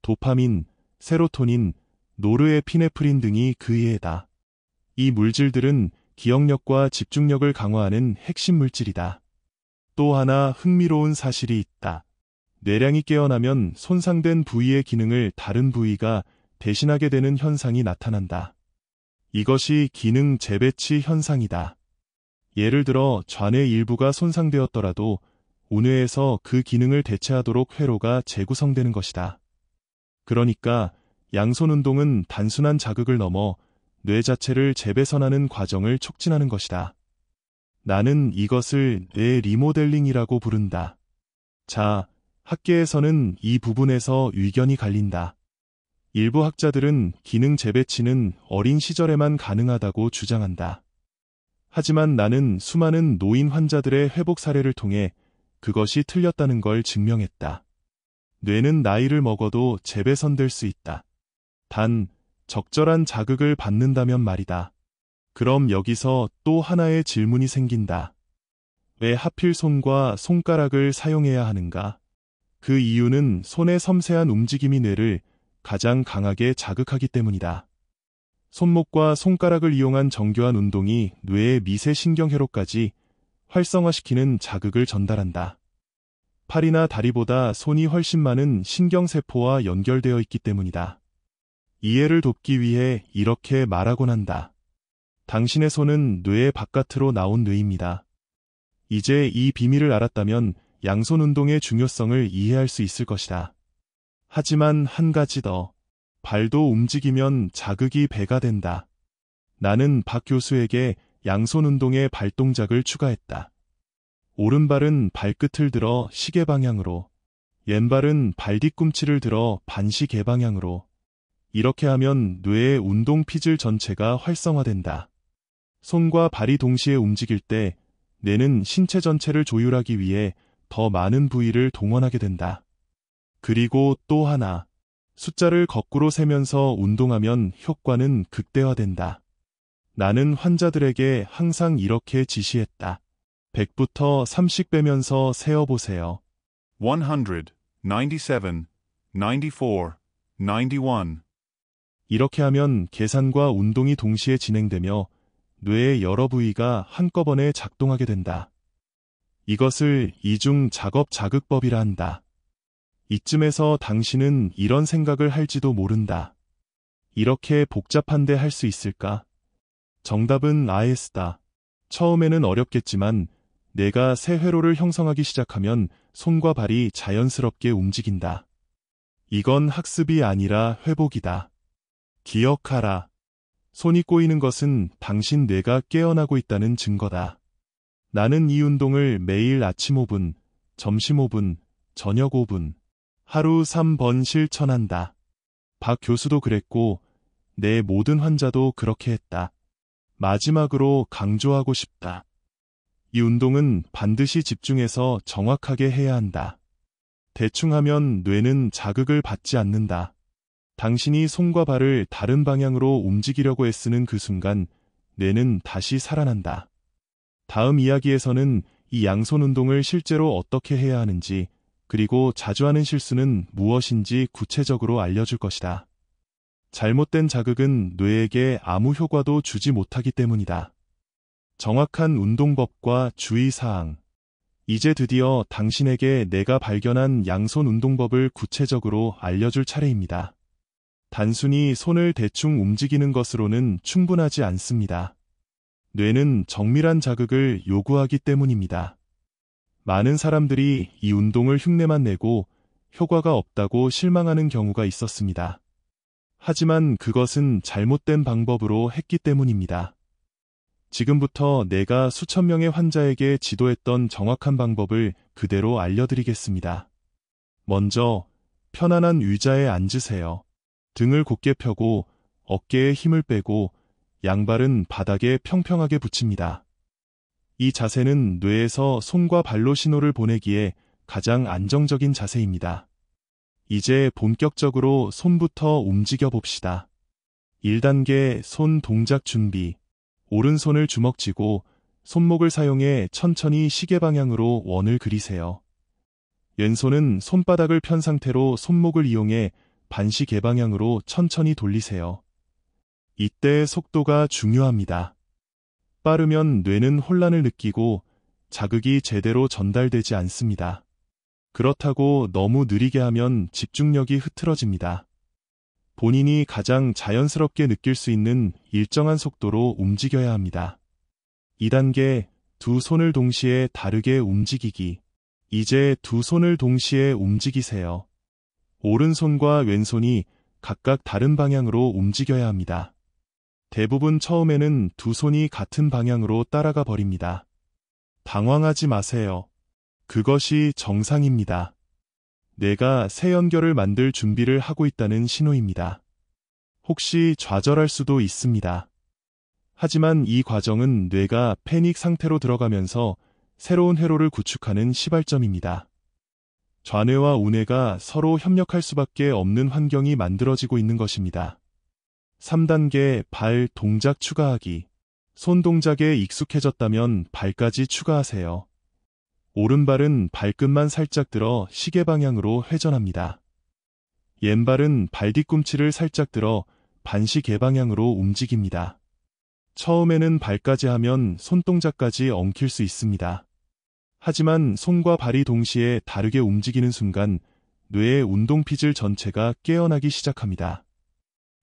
도파민, 세로토닌, 노르에피네프린 등이 그 예다. 이 물질들은 기억력과 집중력을 강화하는 핵심 물질이다. 또 하나 흥미로운 사실이 있다. 뇌량이 깨어나면 손상된 부위의 기능을 다른 부위가 대신하게 되는 현상이 나타난다. 이것이 기능 재배치 현상이다. 예를 들어 좌뇌 일부가 손상되었더라도 우뇌에서 그 기능을 대체하도록 회로가 재구성되는 것이다. 그러니까 양손 운동은 단순한 자극을 넘어 뇌 자체를 재배선하는 과정을 촉진하는 것이다. 나는 이것을 뇌 리모델링이라고 부른다. 자, 학계에서는 이 부분에서 의견이 갈린다. 일부 학자들은 기능 재배치는 어린 시절에만 가능하다고 주장한다. 하지만 나는 수많은 노인 환자들의 회복 사례를 통해 그것이 틀렸다는 걸 증명했다. 뇌는 나이를 먹어도 재배선될 수 있다. 단, 적절한 자극을 받는다면 말이다. 그럼 여기서 또 하나의 질문이 생긴다. 왜 하필 손과 손가락을 사용해야 하는가? 그 이유는 손의 섬세한 움직임이 뇌를 가장 강하게 자극하기 때문이다. 손목과 손가락을 이용한 정교한 운동이 뇌의 미세 신경회로까지 활성화시키는 자극을 전달한다. 팔이나 다리보다 손이 훨씬 많은 신경세포와 연결되어 있기 때문이다. 이해를 돕기 위해 이렇게 말하곤 한다. 당신의 손은 뇌의 바깥으로 나온 뇌입니다. 이제 이 비밀을 알았다면 양손 운동의 중요성을 이해할 수 있을 것이다. 하지만 한 가지 더. 발도 움직이면 자극이 배가 된다. 나는 박 교수에게 양손 운동의 발동작을 추가했다. 오른발은 발끝을 들어 시계 방향으로, 왼발은 발 뒤꿈치를 들어 반시계 방향으로. 이렇게 하면 뇌의 운동 피질 전체가 활성화된다. 손과 발이 동시에 움직일 때 뇌는 신체 전체를 조율하기 위해 더 많은 부위를 동원하게 된다. 그리고 또 하나, 숫자를 거꾸로 세면서 운동하면 효과는 극대화된다. 나는 환자들에게 항상 이렇게 지시했다. 100부터 30 빼면서 세어보세요. 100, 97, 94, 91. 이렇게 하면 계산과 운동이 동시에 진행되며 뇌의 여러 부위가 한꺼번에 작동하게 된다. 이것을 이중 작업 자극법이라 한다. 이쯤에서 당신은 이런 생각을 할지도 모른다. 이렇게 복잡한데 할 수 있을까? 정답은 IS다. 처음에는 어렵겠지만 내가 새 회로를 형성하기 시작하면 손과 발이 자연스럽게 움직인다. 이건 학습이 아니라 회복이다. 기억하라. 손이 꼬이는 것은 당신 뇌가 깨어나고 있다는 증거다. 나는 이 운동을 매일 아침 5분, 점심 5분, 저녁 5분, 하루 3번 실천한다. 박 교수도 그랬고 내 모든 환자도 그렇게 했다. 마지막으로 강조하고 싶다. 이 운동은 반드시 집중해서 정확하게 해야 한다. 대충 하면 뇌는 자극을 받지 않는다. 당신이 손과 발을 다른 방향으로 움직이려고 애쓰는 그 순간 뇌는 다시 살아난다. 다음 이야기에서는 이 양손 운동을 실제로 어떻게 해야 하는지, 그리고 자주 하는 실수는 무엇인지 구체적으로 알려줄 것이다. 잘못된 자극은 뇌에게 아무 효과도 주지 못하기 때문이다. 정확한 운동법과 주의사항. 이제 드디어 당신에게 내가 발견한 양손 운동법을 구체적으로 알려줄 차례입니다. 단순히 손을 대충 움직이는 것으로는 충분하지 않습니다. 뇌는 정밀한 자극을 요구하기 때문입니다. 많은 사람들이 이 운동을 흉내만 내고 효과가 없다고 실망하는 경우가 있었습니다. 하지만 그것은 잘못된 방법으로 했기 때문입니다. 지금부터 내가 수천 명의 환자에게 지도했던 정확한 방법을 그대로 알려드리겠습니다. 먼저, 편안한 의자에 앉으세요. 등을 곧게 펴고 어깨에 힘을 빼고 양발은 바닥에 평평하게 붙입니다. 이 자세는 뇌에서 손과 발로 신호를 보내기에 가장 안정적인 자세입니다. 이제 본격적으로 손부터 움직여 봅시다. 1단계 손 동작 준비. 오른손을 주먹 쥐고 손목을 사용해 천천히 시계 방향으로 원을 그리세요. 왼손은 손바닥을 편 상태로 손목을 이용해 반시계 방향으로 천천히 돌리세요. 이때의 속도가 중요합니다. 빠르면 뇌는 혼란을 느끼고 자극이 제대로 전달되지 않습니다. 그렇다고 너무 느리게 하면 집중력이 흐트러집니다. 본인이 가장 자연스럽게 느낄 수 있는 일정한 속도로 움직여야 합니다. 2단계 두 손을 동시에 다르게 움직이기. 이제 두 손을 동시에 움직이세요. 오른손과 왼손이 각각 다른 방향으로 움직여야 합니다. 대부분 처음에는 두 손이 같은 방향으로 따라가 버립니다. 당황하지 마세요. 그것이 정상입니다. 뇌가 새 연결을 만들 준비를 하고 있다는 신호입니다. 혹시 좌절할 수도 있습니다. 하지만 이 과정은 뇌가 패닉 상태로 들어가면서 새로운 회로를 구축하는 시발점입니다. 좌뇌와 우뇌가 서로 협력할 수밖에 없는 환경이 만들어지고 있는 것입니다. 3단계 발 동작 추가하기. 손 동작에 익숙해졌다면 발까지 추가하세요. 오른발은 발끝만 살짝 들어 시계 방향으로 회전합니다. 왼발은 발 뒤꿈치를 살짝 들어 반시계 방향으로 움직입니다. 처음에는 발까지 하면 손동작까지 엉킬 수 있습니다. 하지만 손과 발이 동시에 다르게 움직이는 순간 뇌의 운동피질 전체가 깨어나기 시작합니다.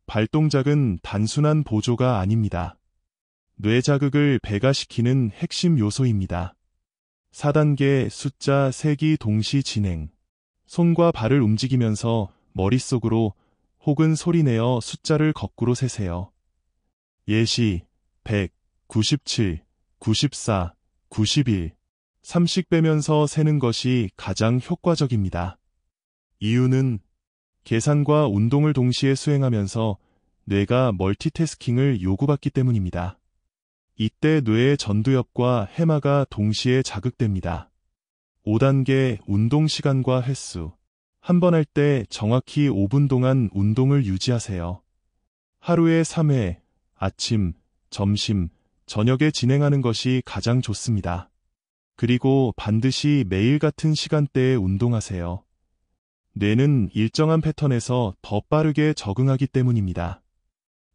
발동작은 단순한 보조가 아닙니다. 뇌 자극을 배가시키는 핵심 요소입니다. 4단계 숫자 세기 동시 진행. 손과 발을 움직이면서 머릿속으로 혹은 소리내어 숫자를 거꾸로 세세요. 예시 100, 97, 94, 91, 3씩 빼면서 세는 것이 가장 효과적입니다. 이유는 계산과 운동을 동시에 수행하면서 뇌가 멀티태스킹을 요구받기 때문입니다. 이때 뇌의 전두엽과 해마가 동시에 자극됩니다. 5단계 운동 시간과 횟수. 한 번 할 때 정확히 5분 동안 운동을 유지하세요. 하루에 3회, 아침, 점심, 저녁에 진행하는 것이 가장 좋습니다. 그리고 반드시 매일 같은 시간대에 운동하세요. 뇌는 일정한 패턴에서 더 빠르게 적응하기 때문입니다.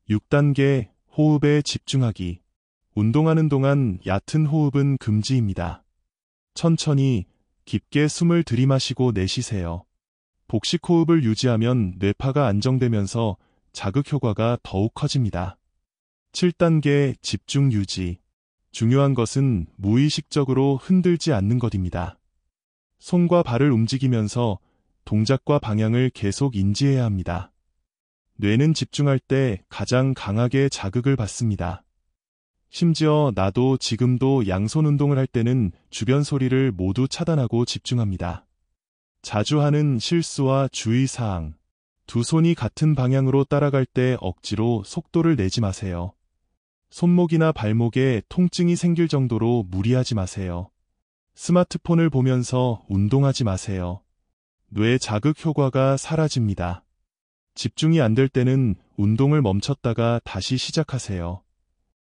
6단계 호흡에 집중하기. 운동하는 동안 얕은 호흡은 금지입니다. 천천히 깊게 숨을 들이마시고 내쉬세요. 복식 호흡을 유지하면 뇌파가 안정되면서 자극 효과가 더욱 커집니다. 7단계 집중 유지. 중요한 것은 무의식적으로 흔들지 않는 것입니다. 손과 발을 움직이면서 동작과 방향을 계속 인지해야 합니다. 뇌는 집중할 때 가장 강하게 자극을 받습니다. 심지어 나도 지금도 양손 운동을 할 때는 주변 소리를 모두 차단하고 집중합니다. 자주 하는 실수와 주의사항. 두 손이 같은 방향으로 따라갈 때 억지로 속도를 내지 마세요. 손목이나 발목에 통증이 생길 정도로 무리하지 마세요. 스마트폰을 보면서 운동하지 마세요. 뇌 자극 효과가 사라집니다. 집중이 안 될 때는 운동을 멈췄다가 다시 시작하세요.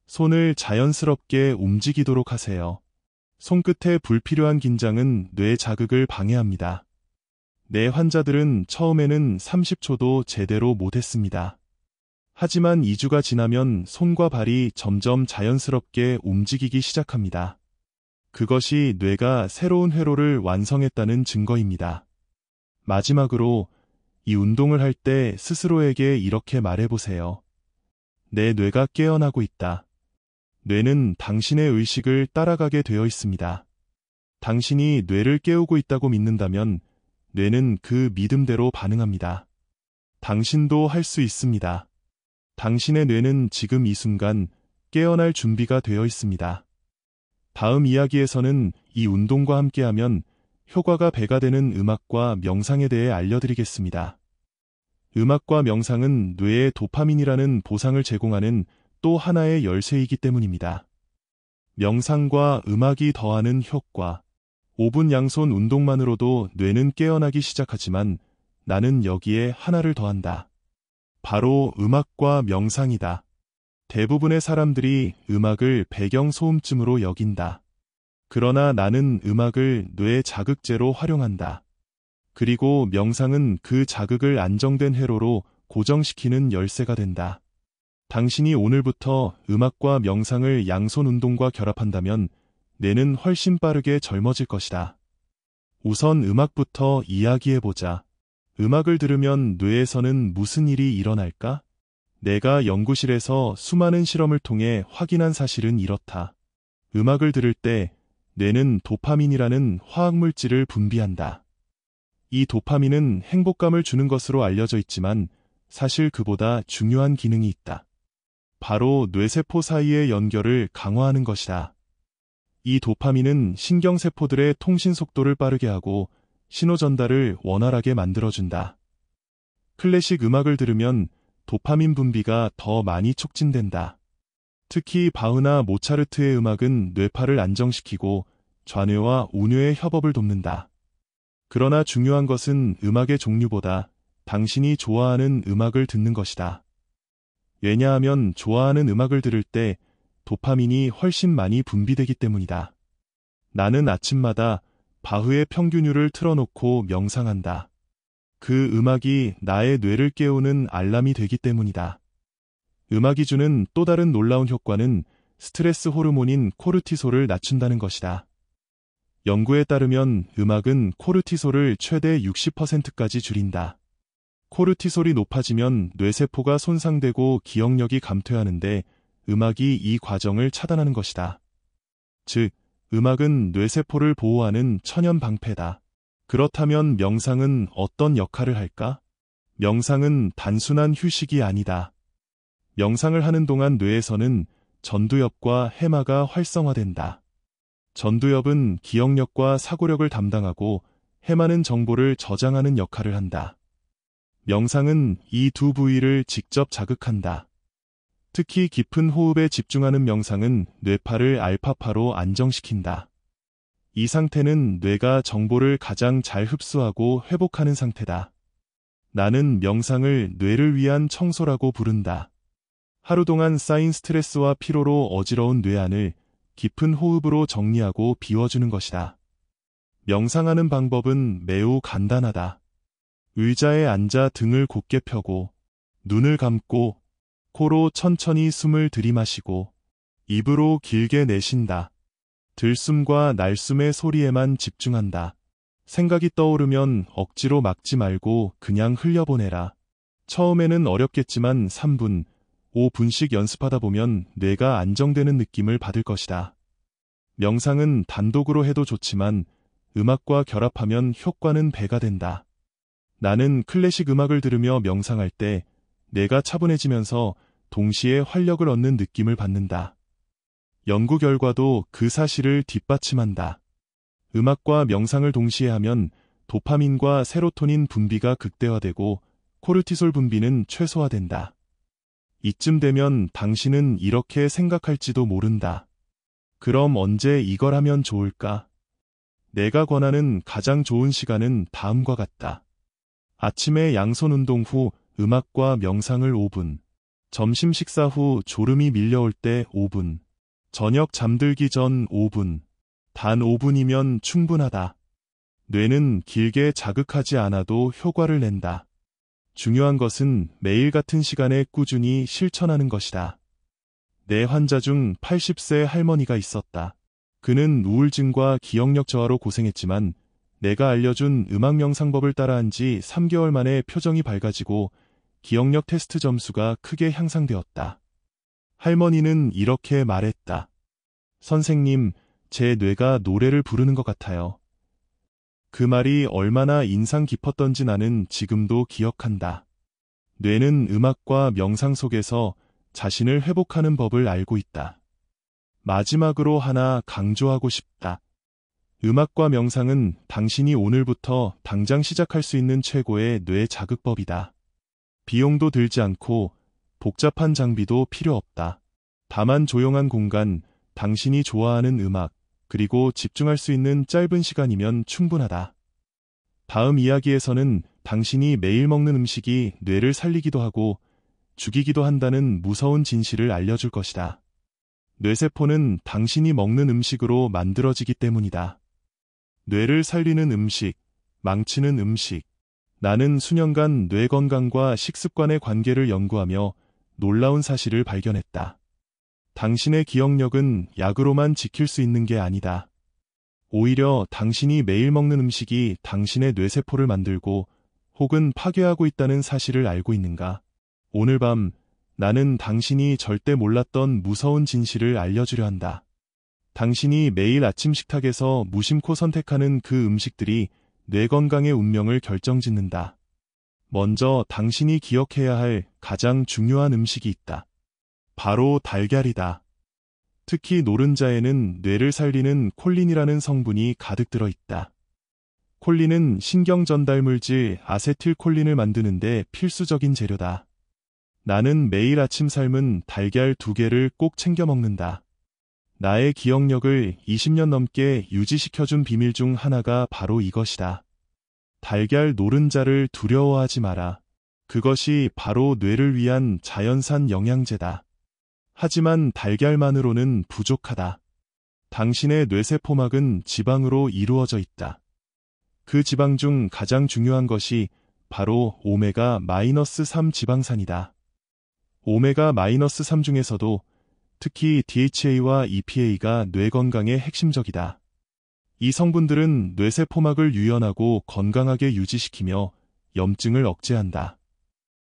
손을 자연스럽게 움직이도록 하세요. 손끝에 불필요한 긴장은 뇌 자극을 방해합니다. 내 환자들은 처음에는 30초도 제대로 못했습니다. 하지만 2주가 지나면 손과 발이 점점 자연스럽게 움직이기 시작합니다. 그것이 뇌가 새로운 회로를 완성했다는 증거입니다. 마지막으로 이 운동을 할 때 스스로에게 이렇게 말해보세요. 내 뇌가 깨어나고 있다. 뇌는 당신의 의식을 따라가게 되어 있습니다. 당신이 뇌를 깨우고 있다고 믿는다면 뇌는 그 믿음대로 반응합니다. 당신도 할 수 있습니다. 당신의 뇌는 지금 이 순간 깨어날 준비가 되어 있습니다. 다음 이야기에서는 이 운동과 함께하면 효과가 배가 되는 음악과 명상에 대해 알려드리겠습니다. 음악과 명상은 뇌에 도파민이라는 보상을 제공하는 또 하나의 열쇠이기 때문입니다. 명상과 음악이 더하는 효과. 5분 양손 운동만으로도 뇌는 깨어나기 시작하지만 나는 여기에 하나를 더한다. 바로 음악과 명상이다. 대부분의 사람들이 음악을 배경 소음쯤으로 여긴다. 그러나 나는 음악을 뇌 자극제로 활용한다. 그리고 명상은 그 자극을 안정된 회로로 고정시키는 열쇠가 된다. 당신이 오늘부터 음악과 명상을 양손 운동과 결합한다면 뇌는 훨씬 빠르게 젊어질 것이다. 우선 음악부터 이야기해보자. 음악을 들으면 뇌에서는 무슨 일이 일어날까? 내가 연구실에서 수많은 실험을 통해 확인한 사실은 이렇다. 음악을 들을 때 뇌는 도파민이라는 화학물질을 분비한다. 이 도파민은 행복감을 주는 것으로 알려져 있지만 사실 그보다 중요한 기능이 있다. 바로 뇌세포 사이의 연결을 강화하는 것이다. 이 도파민은 신경세포들의 통신 속도를 빠르게 하고 신호 전달을 원활하게 만들어준다. 클래식 음악을 들으면 도파민 분비가 더 많이 촉진된다. 특히 바흐나 모차르트의 음악은 뇌파를 안정시키고 좌뇌와 우뇌의 협업을 돕는다. 그러나 중요한 것은 음악의 종류보다 당신이 좋아하는 음악을 듣는 것이다. 왜냐하면 좋아하는 음악을 들을 때 도파민이 훨씬 많이 분비되기 때문이다. 나는 아침마다 바흐의 평균율을 틀어놓고 명상한다. 그 음악이 나의 뇌를 깨우는 알람이 되기 때문이다. 음악이 주는 또 다른 놀라운 효과는 스트레스 호르몬인 코르티솔을 낮춘다는 것이다. 연구에 따르면 음악은 코르티솔을 최대 60%까지 줄인다. 코르티솔이 높아지면 뇌세포가 손상되고 기억력이 감퇴하는데 음악이 이 과정을 차단하는 것이다. 즉, 음악은 뇌세포를 보호하는 천연 방패다. 그렇다면 명상은 어떤 역할을 할까? 명상은 단순한 휴식이 아니다. 명상을 하는 동안 뇌에서는 전두엽과 해마가 활성화된다. 전두엽은 기억력과 사고력을 담당하고 해마는 정보를 저장하는 역할을 한다. 명상은 이 두 부위를 직접 자극한다. 특히 깊은 호흡에 집중하는 명상은 뇌파를 알파파로 안정시킨다. 이 상태는 뇌가 정보를 가장 잘 흡수하고 회복하는 상태다. 나는 명상을 뇌를 위한 청소라고 부른다. 하루 동안 쌓인 스트레스와 피로로 어지러운 뇌안을 깊은 호흡으로 정리하고 비워주는 것이다. 명상하는 방법은 매우 간단하다. 의자에 앉아 등을 곧게 펴고 눈을 감고 코로 천천히 숨을 들이마시고 입으로 길게 내쉰다. 들숨과 날숨의 소리에만 집중한다. 생각이 떠오르면 억지로 막지 말고 그냥 흘려보내라. 처음에는 어렵겠지만 3분, 5분씩 연습하다 보면 뇌가 안정되는 느낌을 받을 것이다. 명상은 단독으로 해도 좋지만 음악과 결합하면 효과는 배가 된다. 나는 클래식 음악을 들으며 명상할 때 뇌가 차분해지면서 동시에 활력을 얻는 느낌을 받는다. 연구 결과도 그 사실을 뒷받침한다. 음악과 명상을 동시에 하면 도파민과 세로토닌 분비가 극대화되고 코르티솔 분비는 최소화된다. 이쯤 되면 당신은 이렇게 생각할지도 모른다. 그럼 언제 이걸 하면 좋을까? 내가 권하는 가장 좋은 시간은 다음과 같다. 아침에 양손 운동 후 음악과 명상을 5분, 점심 식사 후 졸음이 밀려올 때 5분, 저녁 잠들기 전 5분, 단 5분이면 충분하다. 뇌는 길게 자극하지 않아도 효과를 낸다. 중요한 것은 매일 같은 시간에 꾸준히 실천하는 것이다. 내 환자 중 80세 할머니가 있었다. 그는 우울증과 기억력 저하로 고생했지만 내가 알려준 음악 명상법을 따라한 지 3개월 만에 표정이 밝아지고 기억력 테스트 점수가 크게 향상되었다. 할머니는 이렇게 말했다. 선생님, 제 뇌가 노래를 부르는 것 같아요. 그 말이 얼마나 인상 깊었던지 나는 지금도 기억한다. 뇌는 음악과 명상 속에서 자신을 회복하는 법을 알고 있다. 마지막으로 하나 강조하고 싶다. 음악과 명상은 당신이 오늘부터 당장 시작할 수 있는 최고의 뇌 자극법이다. 비용도 들지 않고 복잡한 장비도 필요 없다. 다만 조용한 공간, 당신이 좋아하는 음악, 그리고 집중할 수 있는 짧은 시간이면 충분하다. 다음 이야기에서는 당신이 매일 먹는 음식이 뇌를 살리기도 하고 죽이기도 한다는 무서운 진실을 알려줄 것이다. 뇌세포는 당신이 먹는 음식으로 만들어지기 때문이다. 뇌를 살리는 음식, 망치는 음식. 나는 수년간 뇌 건강과 식습관의 관계를 연구하며 놀라운 사실을 발견했다. 당신의 기억력은 약으로만 지킬 수 있는 게 아니다. 오히려 당신이 매일 먹는 음식이 당신의 뇌세포를 만들고 혹은 파괴하고 있다는 사실을 알고 있는가? 오늘 밤 나는 당신이 절대 몰랐던 무서운 진실을 알려주려 한다. 당신이 매일 아침 식탁에서 무심코 선택하는 그 음식들이 뇌 건강의 운명을 결정짓는다. 먼저 당신이 기억해야 할 가장 중요한 음식이 있다. 바로 달걀이다. 특히 노른자에는 뇌를 살리는 콜린이라는 성분이 가득 들어 있다. 콜린은 신경 전달물질 아세틸콜린을 만드는데 필수적인 재료다. 나는 매일 아침 삶은 달걀 2개를 꼭 챙겨 먹는다. 나의 기억력을 20년 넘게 유지시켜준 비밀 중 하나가 바로 이것이다. 달걀 노른자를 두려워하지 마라. 그것이 바로 뇌를 위한 자연산 영양제다. 하지만 달걀만으로는 부족하다. 당신의 뇌세포막은 지방으로 이루어져 있다. 그 지방 중 가장 중요한 것이 바로 오메가-3 지방산이다. 오메가-3 중에서도 특히 DHA와 EPA가 뇌 건강에 핵심적이다. 이 성분들은 뇌세포막을 유연하고 건강하게 유지시키며 염증을 억제한다.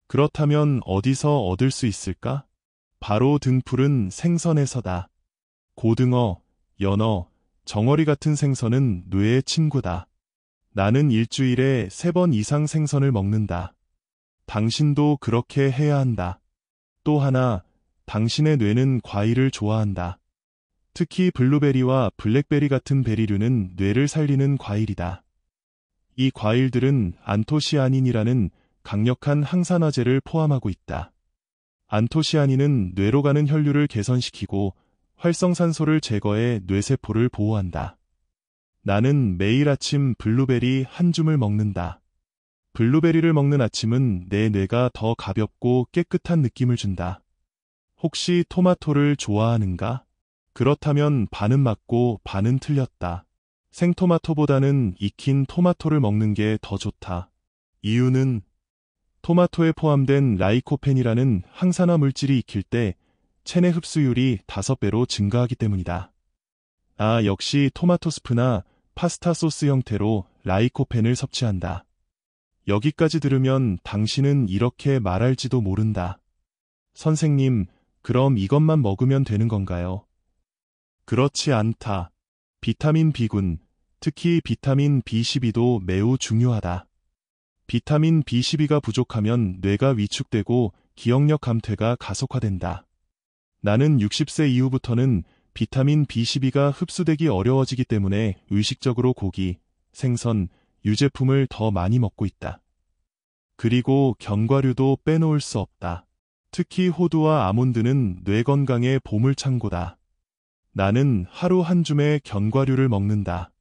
그렇다면 어디서 얻을 수 있을까? 바로 등푸른 생선에서다. 고등어, 연어, 정어리 같은 생선은 뇌의 친구다. 나는 일주일에 3번 이상 생선을 먹는다. 당신도 그렇게 해야 한다. 또 하나, 당신의 뇌는 과일을 좋아한다. 특히 블루베리와 블랙베리 같은 베리류는 뇌를 살리는 과일이다. 이 과일들은 안토시아닌이라는 강력한 항산화제를 포함하고 있다. 안토시아닌은 뇌로 가는 혈류를 개선시키고 활성산소를 제거해 뇌세포를 보호한다. 나는 매일 아침 블루베리 한 줌을 먹는다. 블루베리를 먹는 아침은 내 뇌가 더 가볍고 깨끗한 느낌을 준다. 혹시 토마토를 좋아하는가? 그렇다면 반은 맞고 반은 틀렸다. 생토마토보다는 익힌 토마토를 먹는 게 더 좋다. 이유는 토마토에 포함된 라이코펜이라는 항산화 물질이 익힐 때 체내 흡수율이 5배로 증가하기 때문이다. 역시 토마토 스프나 파스타 소스 형태로 라이코펜을 섭취한다. 여기까지 들으면 당신은 이렇게 말할지도 모른다. 선생님, 그럼 이것만 먹으면 되는 건가요? 그렇지 않다. 비타민 B군, 특히 비타민 B12도 매우 중요하다. 비타민 B12가 부족하면 뇌가 위축되고 기억력 감퇴가 가속화된다. 나는 60세 이후부터는 비타민 B12가 흡수되기 어려워지기 때문에 의식적으로 고기, 생선, 유제품을 더 많이 먹고 있다. 그리고 견과류도 빼놓을 수 없다. 특히 호두와 아몬드는 뇌 건강의 보물창고다. 나는 하루 한 줌의 견과류를 먹는다.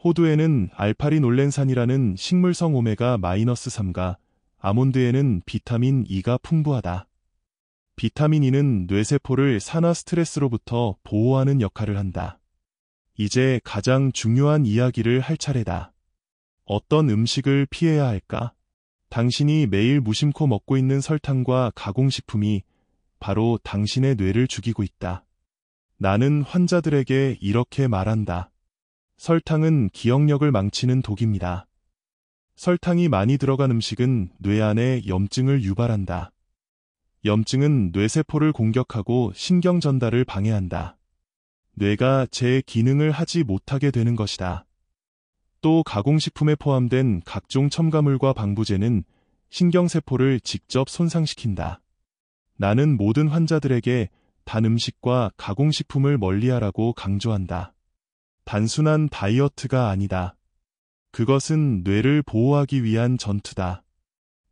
호두에는 알파리놀렌산이라는 식물성 오메가-3가, 아몬드에는 비타민 E가 풍부하다. 비타민 E는 뇌세포를 산화 스트레스로부터 보호하는 역할을 한다. 이제 가장 중요한 이야기를 할 차례다. 어떤 음식을 피해야 할까? 당신이 매일 무심코 먹고 있는 설탕과 가공식품이 바로 당신의 뇌를 죽이고 있다. 나는 환자들에게 이렇게 말한다. 설탕은 기억력을 망치는 독입니다. 설탕이 많이 들어간 음식은 뇌 안에 염증을 유발한다. 염증은 뇌세포를 공격하고 신경 전달을 방해한다. 뇌가 제 기능을 하지 못하게 되는 것이다. 또 가공식품에 포함된 각종 첨가물과 방부제는 신경세포를 직접 손상시킨다. 나는 모든 환자들에게 단 음식과 가공식품을 멀리하라고 강조한다. 단순한 다이어트가 아니다. 그것은 뇌를 보호하기 위한 전투다.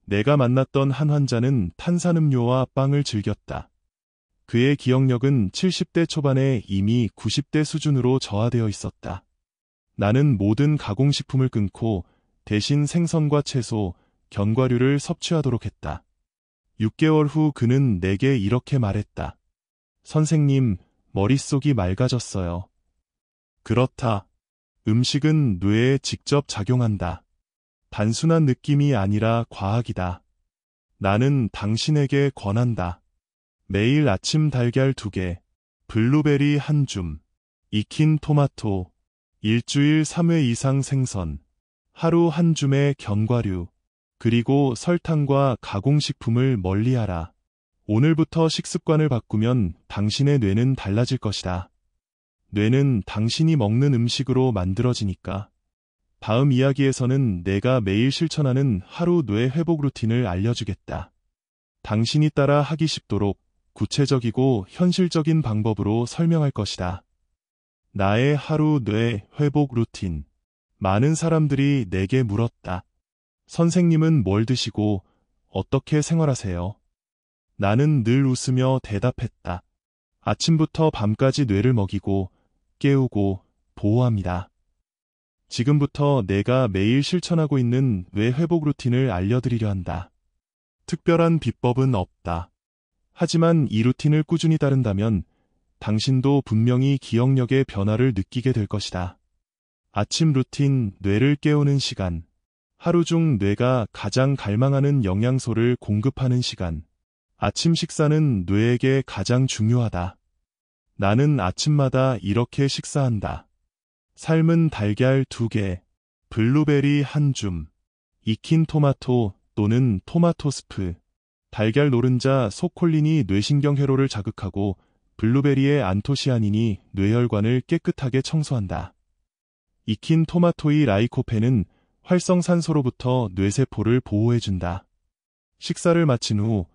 내가 만났던 한 환자는 탄산음료와 빵을 즐겼다. 그의 기억력은 70대 초반에 이미 90대 수준으로 저하되어 있었다. 나는 모든 가공식품을 끊고 대신 생선과 채소, 견과류를 섭취하도록 했다. 6개월 후 그는 내게 이렇게 말했다. 선생님, 머릿속이 맑아졌어요. 그렇다. 음식은 뇌에 직접 작용한다. 단순한 느낌이 아니라 과학이다. 나는 당신에게 권한다. 매일 아침 달걀 2개, 블루베리 1줌, 익힌 토마토, 일주일 3회 이상 생선, 하루 1줌의 견과류, 그리고 설탕과 가공식품을 멀리하라. 오늘부터 식습관을 바꾸면 당신의 뇌는 달라질 것이다. 뇌는 당신이 먹는 음식으로 만들어지니까. 다음 이야기에서는 내가 매일 실천하는 하루 뇌 회복 루틴을 알려주겠다. 당신이 따라 하기 쉽도록 구체적이고 현실적인 방법으로 설명할 것이다. 나의 하루 뇌 회복 루틴. 많은 사람들이 내게 물었다. 선생님은 뭘 드시고 어떻게 생활하세요? 나는 늘 웃으며 대답했다. 아침부터 밤까지 뇌를 먹이고 깨우고 보호합니다. 지금부터 내가 매일 실천하고 있는 뇌 회복 루틴을 알려드리려 한다. 특별한 비법은 없다. 하지만 이 루틴을 꾸준히 따른다면 당신도 분명히 기억력의 변화를 느끼게 될 것이다. 아침 루틴, 뇌를 깨우는 시간. 하루 중 뇌가 가장 갈망하는 영양소를 공급하는 시간. 아침 식사는 뇌에게 가장 중요하다. 나는 아침마다 이렇게 식사한다. 삶은 달걀 2개, 블루베리 1줌, 익힌 토마토 또는 토마토 스프. 달걀 노른자 소콜린이 뇌신경 회로를 자극하고 블루베리의 안토시아닌이 뇌혈관을 깨끗하게 청소한다. 익힌 토마토의 라이코펜은 활성산소로부터 뇌세포를 보호해준다. 식사를 마친 후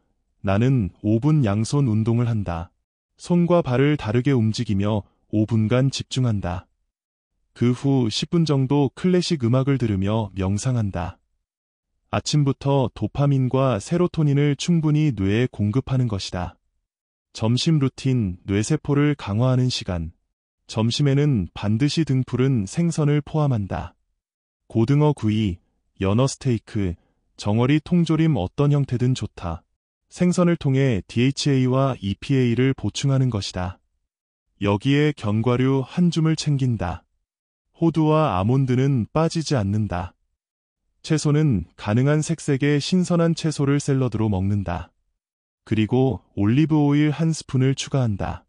나는 5분 양손 운동을 한다. 손과 발을 다르게 움직이며 5분간 집중한다. 그 후 10분 정도 클래식 음악을 들으며 명상한다. 아침부터 도파민과 세로토닌을 충분히 뇌에 공급하는 것이다. 점심 루틴, 뇌세포를 강화하는 시간. 점심에는 반드시 등푸른 생선을 포함한다. 고등어 구이, 연어 스테이크, 정어리 통조림 어떤 형태든 좋다. 생선을 통해 DHA와 EPA를 보충하는 것이다. 여기에 견과류 1줌을 챙긴다. 호두와 아몬드는 빠지지 않는다. 채소는 가능한 색색의 신선한 채소를 샐러드로 먹는다. 그리고 올리브 오일 1스푼을 추가한다.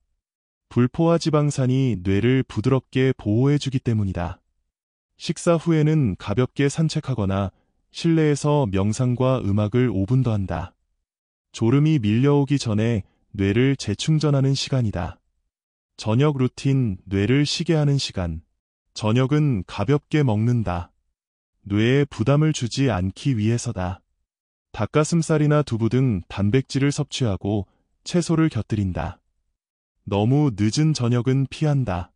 불포화 지방산이 뇌를 부드럽게 보호해주기 때문이다. 식사 후에는 가볍게 산책하거나 실내에서 명상과 음악을 5분 더 한다. 졸음이 밀려오기 전에 뇌를 재충전하는 시간이다. 저녁 루틴, 뇌를 쉬게 하는 시간. 저녁은 가볍게 먹는다. 뇌에 부담을 주지 않기 위해서다. 닭가슴살이나 두부 등 단백질을 섭취하고 채소를 곁들인다. 너무 늦은 저녁은 피한다.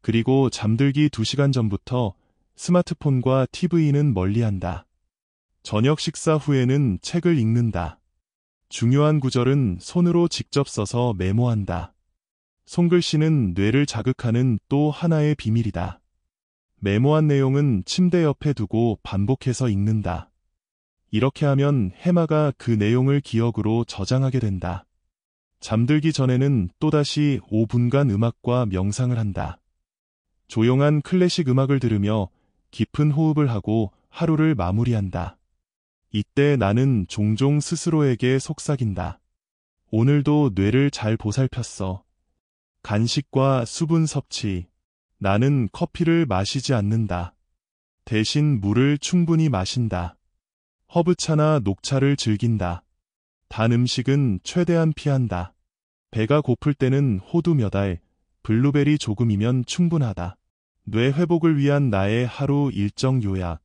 그리고 잠들기 2시간 전부터 스마트폰과 TV는 멀리한다. 저녁 식사 후에는 책을 읽는다. 중요한 구절은 손으로 직접 써서 메모한다. 손글씨는 뇌를 자극하는 또 하나의 비밀이다. 메모한 내용은 침대 옆에 두고 반복해서 읽는다. 이렇게 하면 해마가 그 내용을 기억으로 저장하게 된다. 잠들기 전에는 또다시 5분간 음악과 명상을 한다. 조용한 클래식 음악을 들으며 깊은 호흡을 하고 하루를 마무리한다. 이때 나는 종종 스스로에게 속삭인다. 오늘도 뇌를 잘 보살폈어. 간식과 수분 섭취. 나는 커피를 마시지 않는다. 대신 물을 충분히 마신다. 허브차나 녹차를 즐긴다. 단 음식은 최대한 피한다. 배가 고플 때는 호두 몇 알, 블루베리 조금이면 충분하다. 뇌 회복을 위한 나의 하루 일정 요약.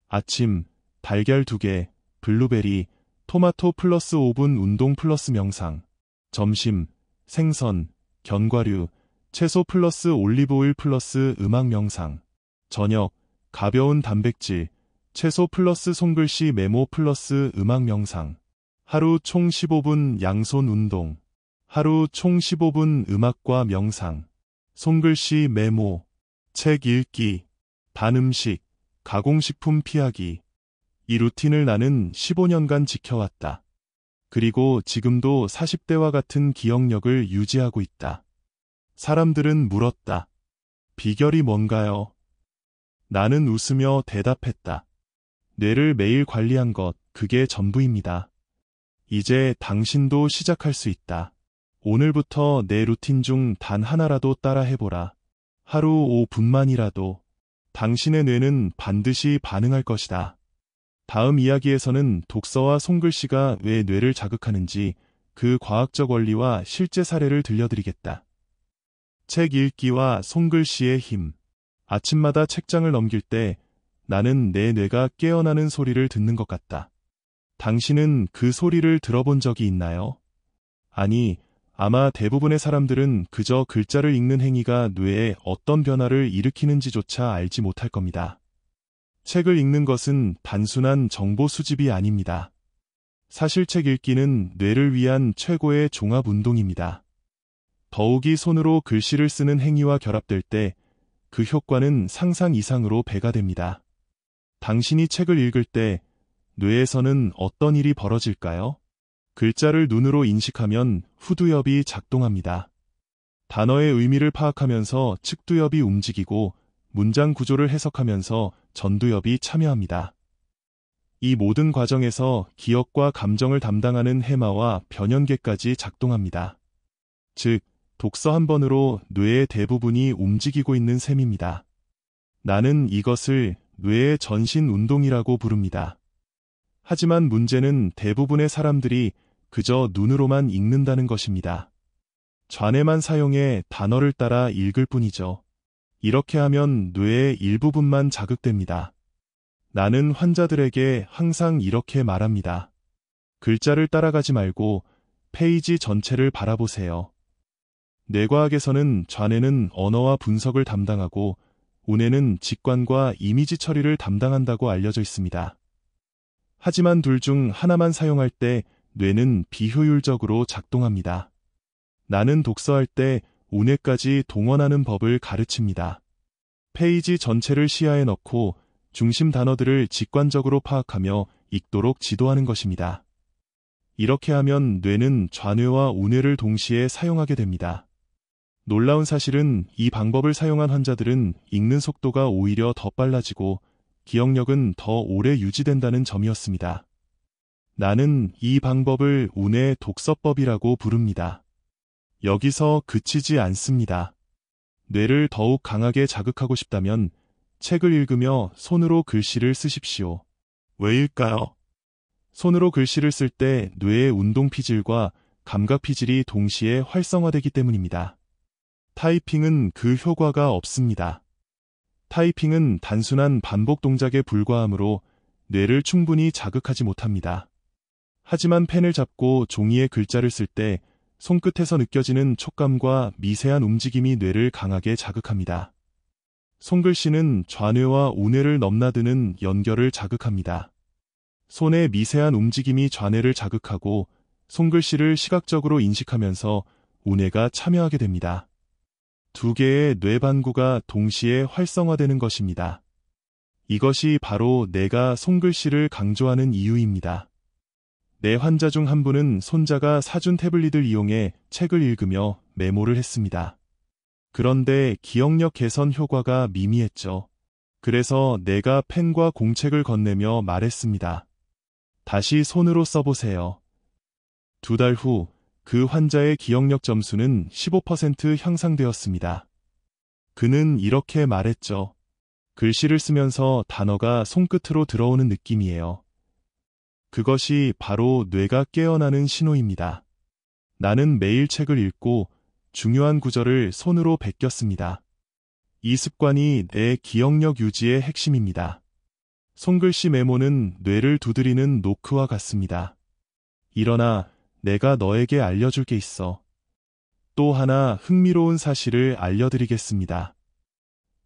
아침, 달걀 2개, 블루베리, 토마토 플러스 5분 운동 플러스 명상. 점심, 생선, 견과류, 채소 플러스 올리브오일 플러스 음악 명상. 저녁, 가벼운 단백질, 채소 플러스 손글씨 메모 플러스 음악 명상. 하루 총 15분 양손 운동. 하루 총 15분 음악과 명상, 손글씨 메모, 책 읽기, 단 음식, 가공식품 피하기. 이 루틴을 나는 15년간 지켜왔다. 그리고 지금도 40대와 같은 기억력을 유지하고 있다. 사람들은 물었다. 비결이 뭔가요? 나는 웃으며 대답했다. 뇌를 매일 관리한 것, 그게 전부입니다. 이제 당신도 시작할 수 있다. 오늘부터 내 루틴 중 단 하나라도 따라 해보라. 하루 5분만이라도. 당신의 뇌는 반드시 반응할 것이다. 다음 이야기에서는 독서와 손글씨가 왜 뇌를 자극하는지 그 과학적 원리와 실제 사례를 들려드리겠다. 책 읽기와 손글씨의 힘. 아침마다 책장을 넘길 때 나는 내 뇌가 깨어나는 소리를 듣는 것 같다. 당신은 그 소리를 들어본 적이 있나요? 아니, 아마 대부분의 사람들은 그저 글자를 읽는 행위가 뇌에 어떤 변화를 일으키는지조차 알지 못할 겁니다. 책을 읽는 것은 단순한 정보 수집이 아닙니다. 사실 책 읽기는 뇌를 위한 최고의 종합 운동입니다. 더욱이 손으로 글씨를 쓰는 행위와 결합될 때 그 효과는 상상 이상으로 배가 됩니다. 당신이 책을 읽을 때 뇌에서는 어떤 일이 벌어질까요? 글자를 눈으로 인식하면 후두엽이 작동합니다. 단어의 의미를 파악하면서 측두엽이 움직이고 문장 구조를 해석하면서 전두엽이 참여합니다. 이 모든 과정에서 기억과 감정을 담당하는 해마와 변연계까지 작동합니다. 즉, 독서 한 번으로 뇌의 대부분이 움직이고 있는 셈입니다. 나는 이것을 뇌의 전신 운동이라고 부릅니다. 하지만 문제는 대부분의 사람들이 그저 눈으로만 읽는다는 것입니다. 좌뇌만 사용해 단어를 따라 읽을 뿐이죠. 이렇게 하면 뇌의 일부분만 자극됩니다. 나는 환자들에게 항상 이렇게 말합니다. 글자를 따라가지 말고 페이지 전체를 바라보세요. 뇌과학에서는 좌뇌는 언어와 분석을 담당하고 우뇌는 직관과 이미지 처리를 담당한다고 알려져 있습니다. 하지만 둘 중 하나만 사용할 때 뇌는 비효율적으로 작동합니다. 나는 독서할 때 우뇌까지 동원하는 법을 가르칩니다. 페이지 전체를 시야에 넣고 중심 단어들을 직관적으로 파악하며 읽도록 지도하는 것입니다. 이렇게 하면 뇌는 좌뇌와 우뇌를 동시에 사용하게 됩니다. 놀라운 사실은 이 방법을 사용한 환자들은 읽는 속도가 오히려 더 빨라지고 기억력은 더 오래 유지된다는 점이었습니다. 나는 이 방법을 우뇌 독서법이라고 부릅니다. 여기서 그치지 않습니다. 뇌를 더욱 강하게 자극하고 싶다면 책을 읽으며 손으로 글씨를 쓰십시오. 왜일까요? 손으로 글씨를 쓸 때 뇌의 운동 피질과 감각 피질이 동시에 활성화되기 때문입니다. 타이핑은 그 효과가 없습니다. 타이핑은 단순한 반복 동작에 불과하므로 뇌를 충분히 자극하지 못합니다. 하지만 펜을 잡고 종이에 글자를 쓸 때 손끝에서 느껴지는 촉감과 미세한 움직임이 뇌를 강하게 자극합니다. 손글씨는 좌뇌와 우뇌를 넘나드는 연결을 자극합니다. 손의 미세한 움직임이 좌뇌를 자극하고 손글씨를 시각적으로 인식하면서 우뇌가 참여하게 됩니다. 두 개의 뇌반구가 동시에 활성화되는 것입니다. 이것이 바로 내가 손글씨를 강조하는 이유입니다. 내 환자 중 한 분은 손자가 사준 태블릿을 이용해 책을 읽으며 메모를 했습니다. 그런데 기억력 개선 효과가 미미했죠. 그래서 내가 펜과 공책을 건네며 말했습니다. 다시 손으로 써보세요. 2달 후 그 환자의 기억력 점수는 15% 향상되었습니다. 그는 이렇게 말했죠. 글씨를 쓰면서 단어가 손끝으로 들어오는 느낌이에요. 그것이 바로 뇌가 깨어나는 신호입니다. 나는 매일 책을 읽고 중요한 구절을 손으로 베꼈습니다. 이 습관이 내 기억력 유지의 핵심입니다. 손글씨 메모는 뇌를 두드리는 노크와 같습니다. 일어나, 내가 너에게 알려줄 게 있어. 또 하나 흥미로운 사실을 알려드리겠습니다.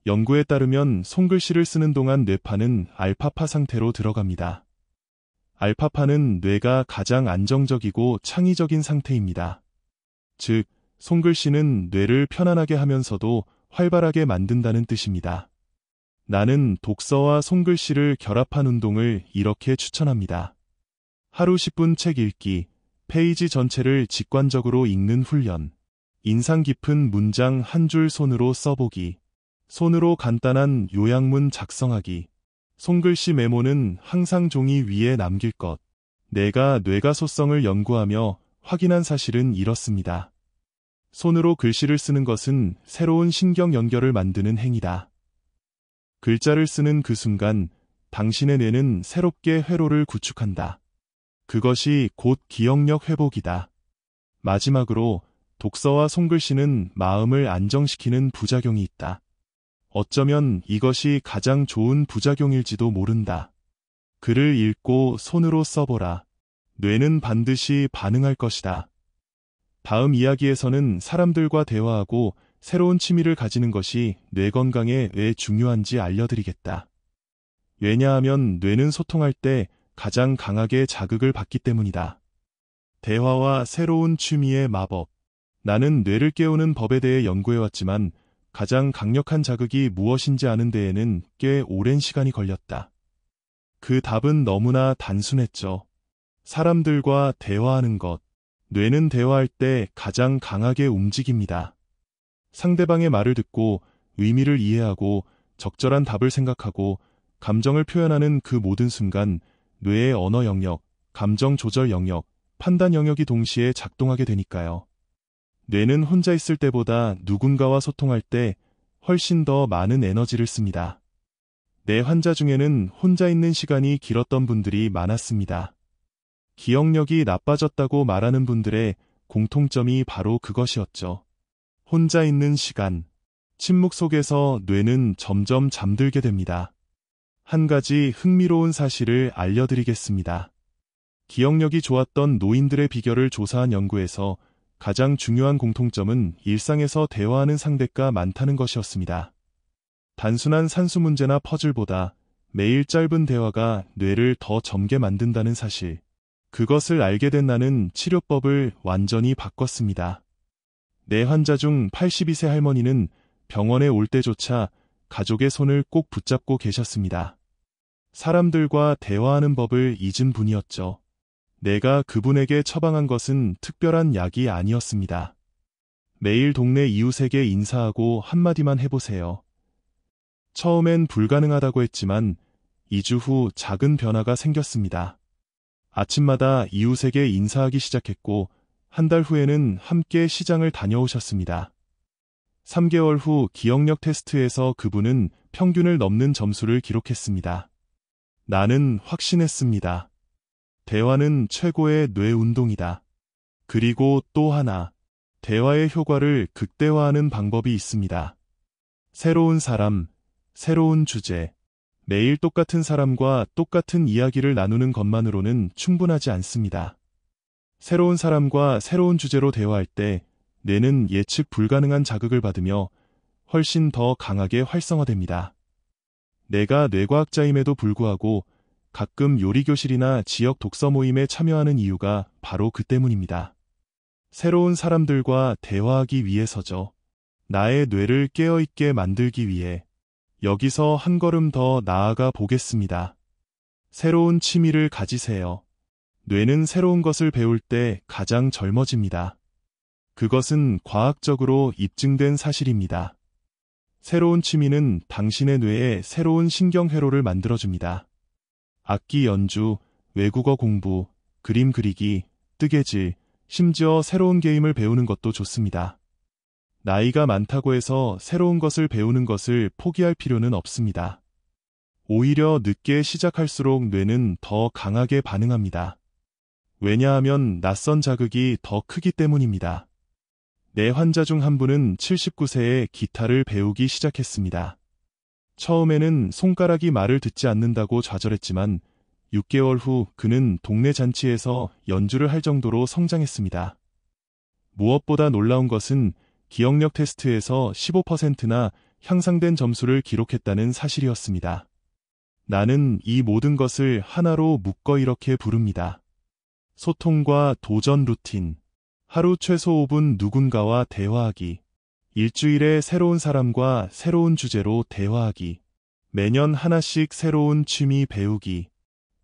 연구에 따르면 손글씨를 쓰는 동안 뇌파는 알파파 상태로 들어갑니다. 알파파는 뇌가 가장 안정적이고 창의적인 상태입니다. 즉, 손글씨는 뇌를 편안하게 하면서도 활발하게 만든다는 뜻입니다. 나는 독서와 손글씨를 결합한 운동을 이렇게 추천합니다. 하루 10분 책 읽기, 페이지 전체를 직관적으로 읽는 훈련, 인상 깊은 문장 한 줄 손으로 써보기, 손으로 간단한 요약문 작성하기, 손글씨 메모는 항상 종이 위에 남길 것. 내가 뇌가소성을 연구하며 확인한 사실은 이렇습니다. 손으로 글씨를 쓰는 것은 새로운 신경 연결을 만드는 행위다. 글자를 쓰는 그 순간 당신의 뇌는 새롭게 회로를 구축한다. 그것이 곧 기억력 회복이다. 마지막으로 독서와 손글씨는 마음을 안정시키는 부작용이 있다. 어쩌면 이것이 가장 좋은 부작용일지도 모른다. 글을 읽고 손으로 써보라. 뇌는 반드시 반응할 것이다. 다음 이야기에서는 사람들과 대화하고 새로운 취미를 가지는 것이 뇌 건강에 왜 중요한지 알려드리겠다. 왜냐하면 뇌는 소통할 때 가장 강하게 자극을 받기 때문이다. 대화와 새로운 취미의 마법. 나는 뇌를 깨우는 법에 대해 연구해왔지만 가장 강력한 자극이 무엇인지 아는 데에는 꽤 오랜 시간이 걸렸다. 그 답은 너무나 단순했죠. 사람들과 대화하는 것. 뇌는 대화할 때 가장 강하게 움직입니다. 상대방의 말을 듣고 의미를 이해하고 적절한 답을 생각하고 감정을 표현하는 그 모든 순간 뇌의 언어 영역, 감정 조절 영역, 판단 영역이 동시에 작동하게 되니까요. 뇌는 혼자 있을 때보다 누군가와 소통할 때 훨씬 더 많은 에너지를 씁니다. 내 환자 중에는 혼자 있는 시간이 길었던 분들이 많았습니다. 기억력이 나빠졌다고 말하는 분들의 공통점이 바로 그것이었죠. 혼자 있는 시간, 침묵 속에서 뇌는 점점 잠들게 됩니다. 한 가지 흥미로운 사실을 알려드리겠습니다. 기억력이 좋았던 노인들의 비결을 조사한 연구에서 가장 중요한 공통점은 일상에서 대화하는 상대가 많다는 것이었습니다. 단순한 산수 문제나 퍼즐보다 매일 짧은 대화가 뇌를 더 젊게 만든다는 사실. 그것을 알게 된 나는 치료법을 완전히 바꿨습니다. 내 환자 중 82세 할머니는 병원에 올 때조차 가족의 손을 꼭 붙잡고 계셨습니다. 사람들과 대화하는 법을 잊은 분이었죠. 내가 그분에게 처방한 것은 특별한 약이 아니었습니다. 매일 동네 이웃에게 인사하고 한마디만 해보세요. 처음엔 불가능하다고 했지만 2주 후 작은 변화가 생겼습니다. 아침마다 이웃에게 인사하기 시작했고 한 달 후에는 함께 시장을 다녀오셨습니다. 3개월 후 기억력 테스트에서 그분은 평균을 넘는 점수를 기록했습니다. 나는 확신했습니다. 대화는 최고의 뇌 운동이다. 그리고 또 하나, 대화의 효과를 극대화하는 방법이 있습니다. 새로운 사람, 새로운 주제. 매일 똑같은 사람과 똑같은 이야기를 나누는 것만으로는 충분하지 않습니다. 새로운 사람과 새로운 주제로 대화할 때 뇌는 예측 불가능한 자극을 받으며 훨씬 더 강하게 활성화됩니다. 내가 뇌과학자임에도 불구하고 가끔 요리교실이나 지역 독서 모임에 참여하는 이유가 바로 그 때문입니다. 새로운 사람들과 대화하기 위해서죠. 나의 뇌를 깨어있게 만들기 위해. 여기서 한 걸음 더 나아가 보겠습니다. 새로운 취미를 가지세요. 뇌는 새로운 것을 배울 때 가장 젊어집니다. 그것은 과학적으로 입증된 사실입니다. 새로운 취미는 당신의 뇌에 새로운 신경회로를 만들어줍니다. 악기 연주, 외국어 공부, 그림 그리기, 뜨개질, 심지어 새로운 게임을 배우는 것도 좋습니다. 나이가 많다고 해서 새로운 것을 배우는 것을 포기할 필요는 없습니다. 오히려 늦게 시작할수록 뇌는 더 강하게 반응합니다. 왜냐하면 낯선 자극이 더 크기 때문입니다. 내 환자 중 한 분은 79세에 기타를 배우기 시작했습니다. 처음에는 손가락이 말을 듣지 않는다고 좌절했지만 6개월 후 그는 동네 잔치에서 연주를 할 정도로 성장했습니다. 무엇보다 놀라운 것은 기억력 테스트에서 15%나 향상된 점수를 기록했다는 사실이었습니다. 나는 이 모든 것을 하나로 묶어 이렇게 부릅니다. 소통과 도전 루틴. 하루 최소 5분 누군가와 대화하기. 일주일에 새로운 사람과 새로운 주제로 대화하기. 매년 하나씩 새로운 취미 배우기.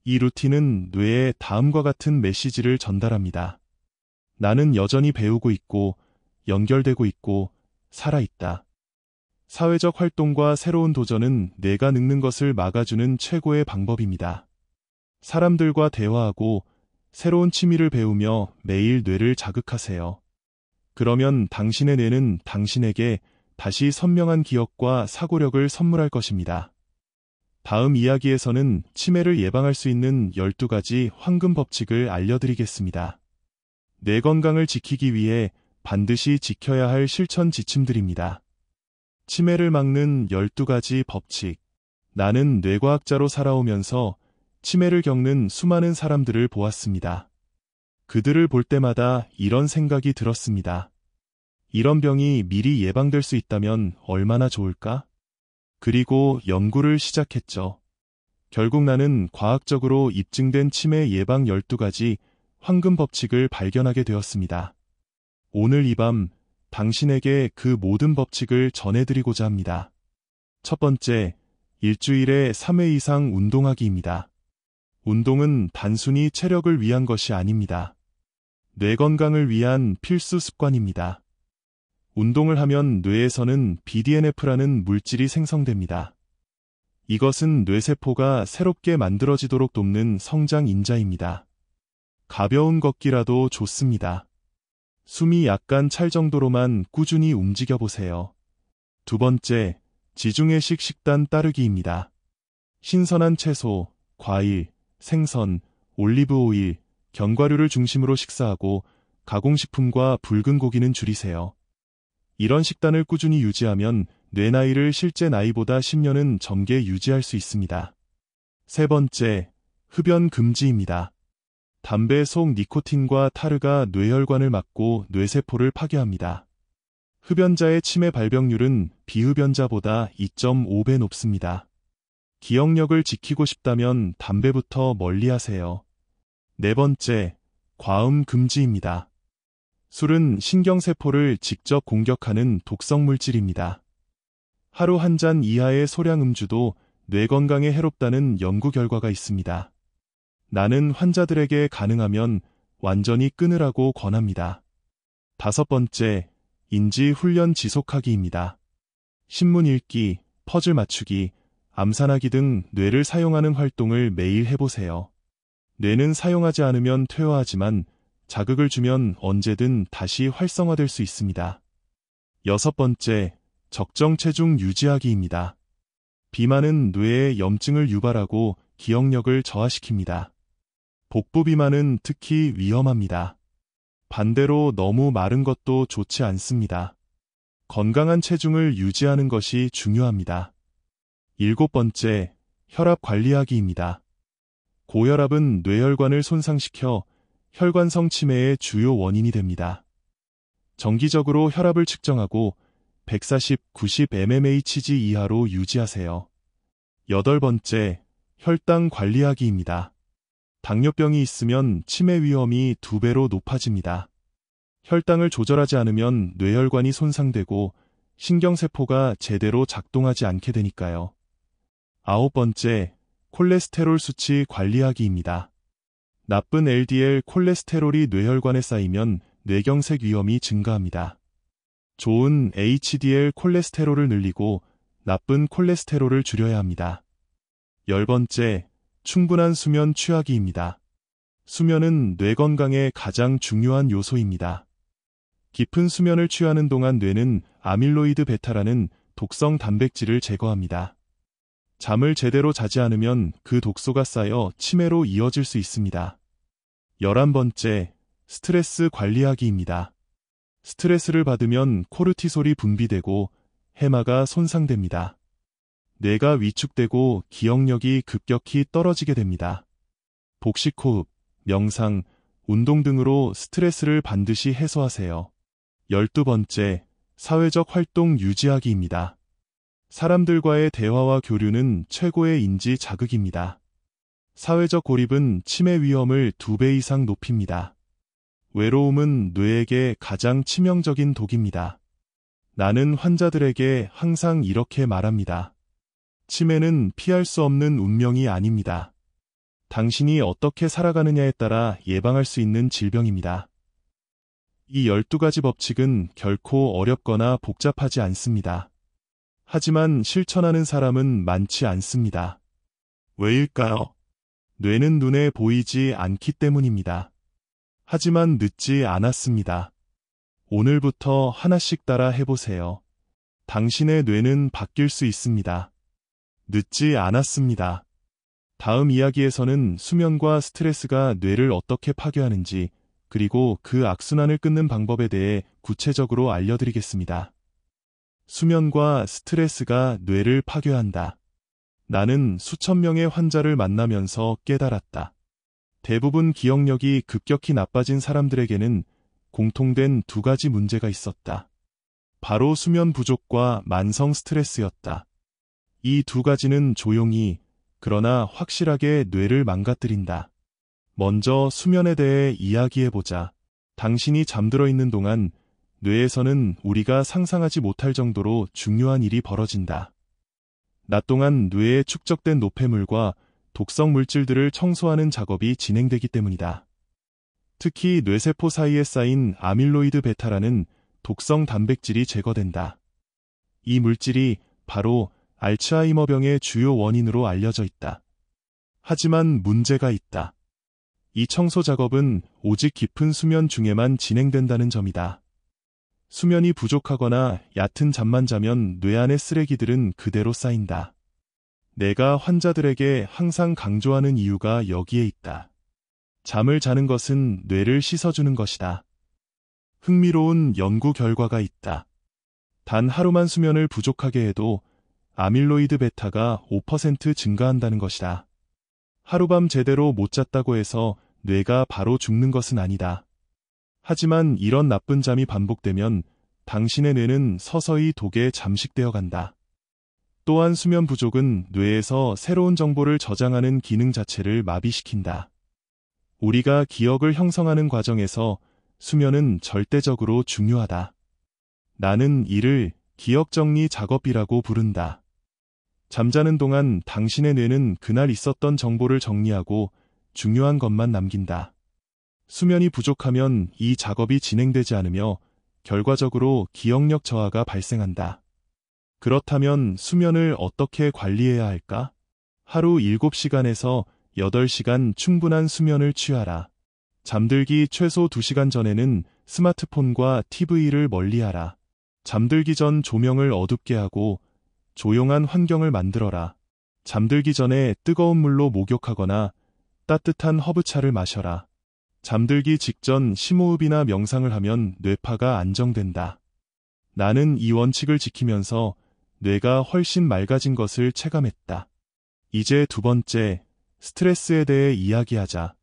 이 루틴은 뇌에 다음과 같은 메시지를 전달합니다. 나는 여전히 배우고 있고, 연결되고 있고, 살아있다. 사회적 활동과 새로운 도전은 내가 늙는 것을 막아주는 최고의 방법입니다. 사람들과 대화하고 새로운 취미를 배우며 매일 뇌를 자극하세요. 그러면 당신의 뇌는 당신에게 다시 선명한 기억과 사고력을 선물할 것입니다. 다음 이야기에서는 치매를 예방할 수 있는 12가지 황금 법칙을 알려드리겠습니다. 뇌 건강을 지키기 위해 반드시 지켜야 할 실천 지침들입니다. 치매를 막는 12가지 법칙. 나는 뇌과학자로 살아오면서 치매를 겪는 수많은 사람들을 보았습니다. 그들을 볼 때마다 이런 생각이 들었습니다. 이런 병이 미리 예방될 수 있다면 얼마나 좋을까? 그리고 연구를 시작했죠. 결국 나는 과학적으로 입증된 치매 예방 12가지 황금 법칙을 발견하게 되었습니다. 오늘 이 밤 당신에게 그 모든 법칙을 전해드리고자 합니다. 첫 번째, 일주일에 3회 이상 운동하기입니다. 운동은 단순히 체력을 위한 것이 아닙니다. 뇌 건강을 위한 필수 습관입니다. 운동을 하면 뇌에서는 BDNF라는 물질이 생성됩니다. 이것은 뇌세포가 새롭게 만들어지도록 돕는 성장 인자입니다. 가벼운 걷기라도 좋습니다. 숨이 약간 찰 정도로만 꾸준히 움직여 보세요. 두 번째, 지중해식 식단 따르기입니다. 신선한 채소, 과일, 생선, 올리브 오일, 견과류를 중심으로 식사하고 가공식품과 붉은 고기는 줄이세요. 이런 식단을 꾸준히 유지하면 뇌 나이를 실제 나이보다 10년은 젊게 유지할 수 있습니다. 세 번째, 흡연 금지입니다. 담배 속 니코틴과 타르가 뇌혈관을 막고 뇌세포를 파괴합니다. 흡연자의 치매 발병률은 비흡연자보다 2.5배 높습니다. 기억력을 지키고 싶다면 담배부터 멀리하세요. 네 번째, 과음 금지입니다. 술은 신경세포를 직접 공격하는 독성 물질입니다. 하루 한 잔 이하의 소량 음주도 뇌 건강에 해롭다는 연구 결과가 있습니다. 나는 환자들에게 가능하면 완전히 끊으라고 권합니다. 다섯 번째, 인지 훈련 지속하기입니다. 신문 읽기, 퍼즐 맞추기, 암산하기 등 뇌를 사용하는 활동을 매일 해보세요. 뇌는 사용하지 않으면 퇴화하지만 자극을 주면 언제든 다시 활성화될 수 있습니다. 여섯 번째, 적정 체중 유지하기입니다. 비만은 뇌에 염증을 유발하고 기억력을 저하시킵니다. 복부 비만은 특히 위험합니다. 반대로 너무 마른 것도 좋지 않습니다. 건강한 체중을 유지하는 것이 중요합니다. 일곱 번째, 혈압 관리하기입니다. 고혈압은 뇌혈관을 손상시켜 혈관성 치매의 주요 원인이 됩니다. 정기적으로 혈압을 측정하고 140, 90 mmHg 이하로 유지하세요. 여덟 번째, 혈당 관리하기입니다. 당뇨병이 있으면 치매 위험이 2배로 높아집니다. 혈당을 조절하지 않으면 뇌혈관이 손상되고 신경세포가 제대로 작동하지 않게 되니까요. 아홉 번째, 콜레스테롤 수치 관리하기입니다. 나쁜 LDL 콜레스테롤이 뇌혈관에 쌓이면 뇌경색 위험이 증가합니다. 좋은 HDL 콜레스테롤을 늘리고 나쁜 콜레스테롤을 줄여야 합니다. 열 번째, 충분한 수면 취하기입니다. 수면은 뇌 건강의 가장 중요한 요소입니다. 깊은 수면을 취하는 동안 뇌는 아밀로이드 베타라는 독성 단백질을 제거합니다. 잠을 제대로 자지 않으면 그 독소가 쌓여 치매로 이어질 수 있습니다. 11번째, 스트레스 관리하기입니다. 스트레스를 받으면 코르티솔이 분비되고 해마가 손상됩니다. 뇌가 위축되고 기억력이 급격히 떨어지게 됩니다. 복식호흡, 명상, 운동 등으로 스트레스를 반드시 해소하세요. 12번째, 사회적 활동 유지하기입니다. 사람들과의 대화와 교류는 최고의 인지 자극입니다. 사회적 고립은 치매 위험을 2배 이상 높입니다. 외로움은 뇌에게 가장 치명적인 독입니다. 나는 환자들에게 항상 이렇게 말합니다. 치매는 피할 수 없는 운명이 아닙니다. 당신이 어떻게 살아가느냐에 따라 예방할 수 있는 질병입니다. 이 12가지 법칙은 결코 어렵거나 복잡하지 않습니다. 하지만 실천하는 사람은 많지 않습니다. 왜일까요? 뇌는 눈에 보이지 않기 때문입니다. 하지만 늦지 않았습니다. 오늘부터 하나씩 따라 해보세요. 당신의 뇌는 바뀔 수 있습니다. 늦지 않았습니다. 다음 이야기에서는 수면과 스트레스가 뇌를 어떻게 파괴하는지, 그리고 그 악순환을 끊는 방법에 대해 구체적으로 알려드리겠습니다. 수면과 스트레스가 뇌를 파괴한다. 나는 수천 명의 환자를 만나면서 깨달았다. 대부분 기억력이 급격히 나빠진 사람들에게는 공통된 두 가지 문제가 있었다. 바로 수면 부족과 만성 스트레스였다. 이 두 가지는 조용히, 그러나 확실하게 뇌를 망가뜨린다. 먼저 수면에 대해 이야기해보자. 당신이 잠들어 있는 동안 뇌에서는 우리가 상상하지 못할 정도로 중요한 일이 벌어진다. 낮 동안 뇌에 축적된 노폐물과 독성 물질들을 청소하는 작업이 진행되기 때문이다. 특히 뇌세포 사이에 쌓인 아밀로이드 베타라는 독성 단백질이 제거된다. 이 물질이 바로 알츠하이머병의 주요 원인으로 알려져 있다. 하지만 문제가 있다. 이 청소 작업은 오직 깊은 수면 중에만 진행된다는 점이다. 수면이 부족하거나 얕은 잠만 자면 뇌 안의 쓰레기들은 그대로 쌓인다. 내가 환자들에게 항상 강조하는 이유가 여기에 있다. 잠을 자는 것은 뇌를 씻어주는 것이다. 흥미로운 연구 결과가 있다. 단 하루만 수면을 부족하게 해도 아밀로이드 베타가 5% 증가한다는 것이다. 하룻밤 제대로 못 잤다고 해서 뇌가 바로 죽는 것은 아니다. 하지만 이런 나쁜 잠이 반복되면 당신의 뇌는 서서히 독에 잠식되어 간다. 또한 수면 부족은 뇌에서 새로운 정보를 저장하는 기능 자체를 마비시킨다. 우리가 기억을 형성하는 과정에서 수면은 절대적으로 중요하다. 나는 이를 기억정리 작업이라고 부른다. 잠자는 동안 당신의 뇌는 그날 있었던 정보를 정리하고 중요한 것만 남긴다. 수면이 부족하면 이 작업이 진행되지 않으며 결과적으로 기억력 저하가 발생한다. 그렇다면 수면을 어떻게 관리해야 할까? 하루 7시간에서 8시간 충분한 수면을 취하라. 잠들기 최소 2시간 전에는 스마트폰과 TV를 멀리하라. 잠들기 전 조명을 어둡게 하고 조용한 환경을 만들어라. 잠들기 전에 뜨거운 물로 목욕하거나 따뜻한 허브차를 마셔라. 잠들기 직전 심호흡이나 명상을 하면 뇌파가 안정된다. 나는 이 원칙을 지키면서 뇌가 훨씬 맑아진 것을 체감했다. 이제 두 번째, 스트레스에 대해 이야기하자.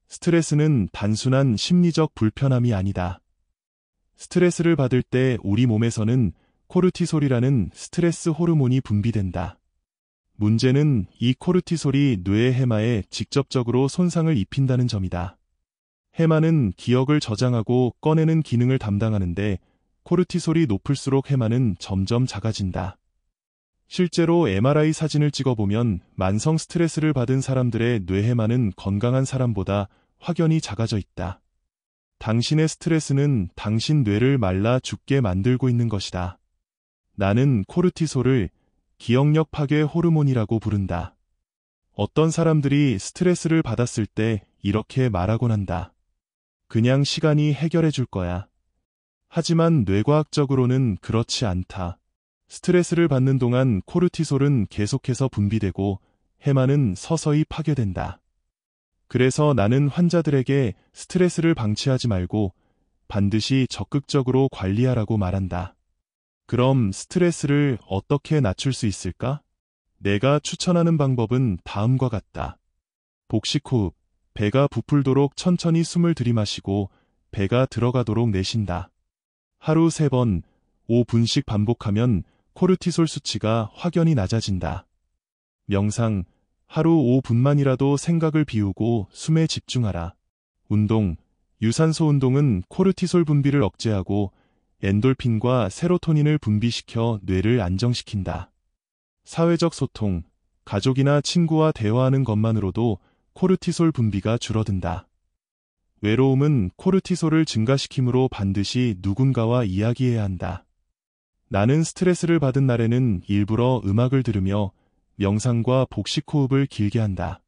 스트레스는 단순한 심리적 불편함이 아니다. 스트레스를 받을 때 우리 몸에서는 코르티솔이라는 스트레스 호르몬이 분비된다. 문제는 이 코르티솔이 뇌의 해마에 직접적으로 손상을 입힌다는 점이다. 해마는 기억을 저장하고 꺼내는 기능을 담당하는데 코르티솔이 높을수록 해마는 점점 작아진다. 실제로 MRI 사진을 찍어보면 만성 스트레스를 받은 사람들의 뇌해마는 건강한 사람보다 확연히 작아져 있다. 당신의 스트레스는 당신 뇌를 말라 죽게 만들고 있는 것이다. 나는 코르티솔을 기억력 파괴 호르몬이라고 부른다. 어떤 사람들이 스트레스를 받았을 때 이렇게 말하곤 한다. 그냥 시간이 해결해 줄 거야. 하지만 뇌과학적으로는 그렇지 않다. 스트레스를 받는 동안 코르티솔은 계속해서 분비되고 해마는 서서히 파괴된다. 그래서 나는 환자들에게 스트레스를 방치하지 말고 반드시 적극적으로 관리하라고 말한다. 그럼 스트레스를 어떻게 낮출 수 있을까? 내가 추천하는 방법은 다음과 같다. 복식호흡, 배가 부풀도록 천천히 숨을 들이마시고 배가 들어가도록 내쉰다. 하루 3번, 5분씩 반복하면 코르티솔 수치가 확연히 낮아진다. 명상, 하루 5분만이라도 생각을 비우고 숨에 집중하라. 운동, 유산소 운동은 코르티솔 분비를 억제하고 엔돌핀과 세로토닌을 분비시켜 뇌를 안정시킨다. 사회적 소통, 가족이나 친구와 대화하는 것만으로도 코르티솔 분비가 줄어든다. 외로움은 코르티솔을 증가시키므로 반드시 누군가와 이야기해야 한다. 나는 스트레스를 받은 날에는 일부러 음악을 들으며 명상과 복식 호흡을 길게 한다.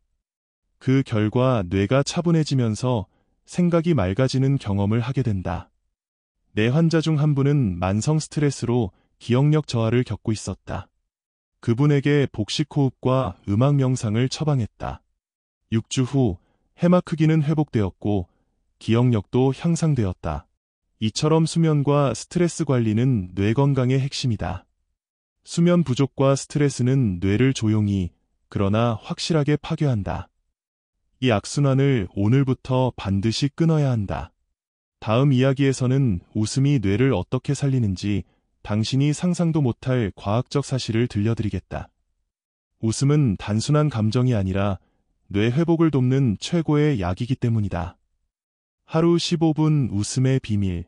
그 결과 뇌가 차분해지면서 생각이 맑아지는 경험을 하게 된다. 내 환자 중 한 분은 만성 스트레스로 기억력 저하를 겪고 있었다. 그분에게 복식 호흡과 음악 명상을 처방했다. 6주 후 해마 크기는 회복되었고 기억력도 향상되었다. 이처럼 수면과 스트레스 관리는 뇌 건강의 핵심이다. 수면 부족과 스트레스는 뇌를 조용히, 그러나 확실하게 파괴한다. 이 악순환을 오늘부터 반드시 끊어야 한다. 다음 이야기에서는 웃음이 뇌를 어떻게 살리는지 당신이 상상도 못할 과학적 사실을 들려드리겠다. 웃음은 단순한 감정이 아니라 뇌 회복을 돕는 최고의 약이기 때문이다. 하루 15분 웃음의 비밀.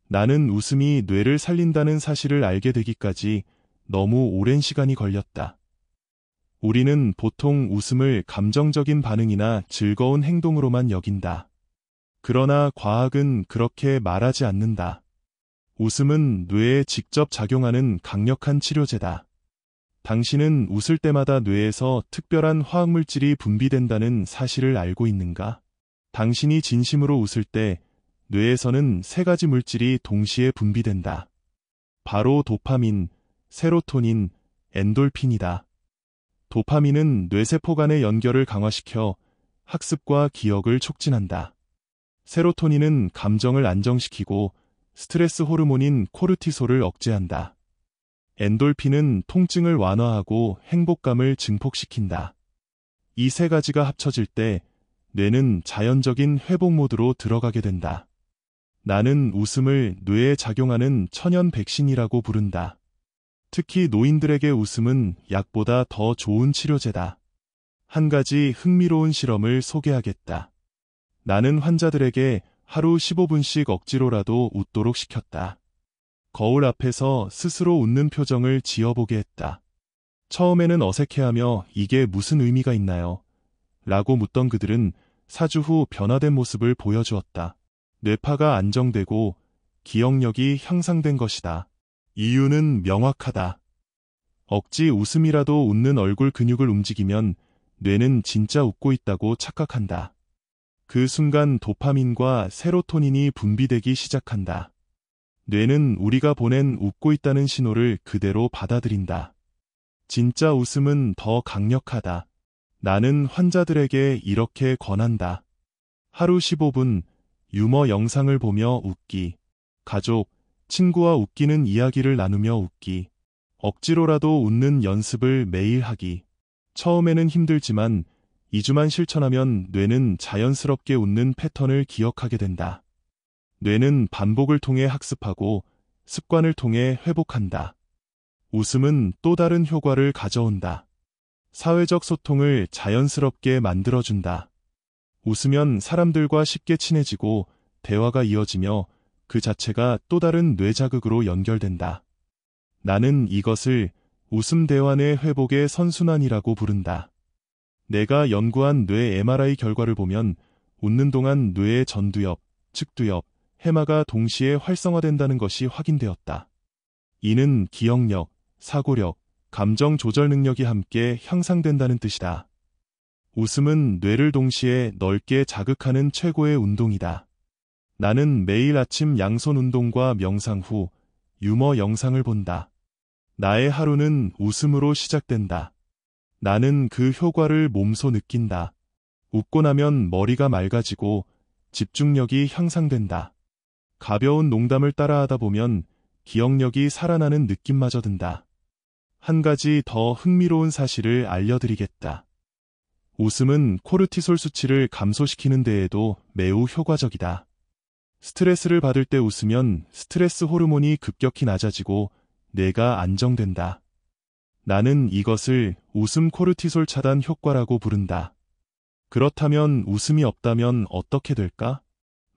나는 웃음이 뇌를 살린다는 사실을 알게 되기까지 너무 오랜 시간이 걸렸다. 우리는 보통 웃음을 감정적인 반응이나 즐거운 행동으로만 여긴다. 그러나 과학은 그렇게 말하지 않는다. 웃음은 뇌에 직접 작용하는 강력한 치료제다. 당신은 웃을 때마다 뇌에서 특별한 화학물질이 분비된다는 사실을 알고 있는가? 당신이 진심으로 웃을 때 뇌에서는 3가지 물질이 동시에 분비된다. 바로 도파민, 세로토닌, 엔돌핀이다. 도파민은 뇌세포 간의 연결을 강화시켜 학습과 기억을 촉진한다. 세로토닌은 감정을 안정시키고 스트레스 호르몬인 코르티솔을 억제한다. 엔돌핀은 통증을 완화하고 행복감을 증폭시킨다. 이 3가지가 합쳐질 때 뇌는 자연적인 회복 모드로 들어가게 된다. 나는 웃음을 뇌에 작용하는 천연 백신이라고 부른다. 특히 노인들에게 웃음은 약보다 더 좋은 치료제다. 한 가지 흥미로운 실험을 소개하겠다. 나는 환자들에게 하루 15분씩 억지로라도 웃도록 시켰다. 거울 앞에서 스스로 웃는 표정을 지어보게 했다. 처음에는 어색해하며 이게 무슨 의미가 있나요? 라고 묻던 그들은 4주 후 변화된 모습을 보여주었다. 뇌파가 안정되고 기억력이 향상된 것이다. 이유는 명확하다. 억지 웃음이라도 웃는 얼굴 근육을 움직이면 뇌는 진짜 웃고 있다고 착각한다. 그 순간 도파민과 세로토닌이 분비되기 시작한다. 뇌는 우리가 보낸 웃고 있다는 신호를 그대로 받아들인다. 진짜 웃음은 더 강력하다. 나는 환자들에게 이렇게 권한다. 하루 15분 유머 영상을 보며 웃기. 가족, 친구와 웃기는 이야기를 나누며 웃기. 억지로라도 웃는 연습을 매일 하기. 처음에는 힘들지만 2주만 실천하면 뇌는 자연스럽게 웃는 패턴을 기억하게 된다. 뇌는 반복을 통해 학습하고 습관을 통해 회복한다. 웃음은 또 다른 효과를 가져온다. 사회적 소통을 자연스럽게 만들어준다. 웃으면 사람들과 쉽게 친해지고 대화가 이어지며 그 자체가 또 다른 뇌자극으로 연결된다. 나는 이것을 웃음 대화 내 회복의 선순환이라고 부른다. 내가 연구한 뇌 MRI 결과를 보면 웃는 동안 뇌의 전두엽, 측두엽, 해마가 동시에 활성화된다는 것이 확인되었다. 이는 기억력, 사고력, 감정 조절 능력이 함께 향상된다는 뜻이다. 웃음은 뇌를 동시에 넓게 자극하는 최고의 운동이다. 나는 매일 아침 양손 운동과 명상 후 유머 영상을 본다. 나의 하루는 웃음으로 시작된다. 나는 그 효과를 몸소 느낀다. 웃고 나면 머리가 맑아지고 집중력이 향상된다. 가벼운 농담을 따라하다 보면 기억력이 살아나는 느낌마저 든다. 한 가지 더 흥미로운 사실을 알려드리겠다. 웃음은 코르티솔 수치를 감소시키는 데에도 매우 효과적이다. 스트레스를 받을 때 웃으면 스트레스 호르몬이 급격히 낮아지고 뇌가 안정된다. 나는 이것을 웃음 코르티솔 차단 효과라고 부른다. 그렇다면 웃음이 없다면 어떻게 될까?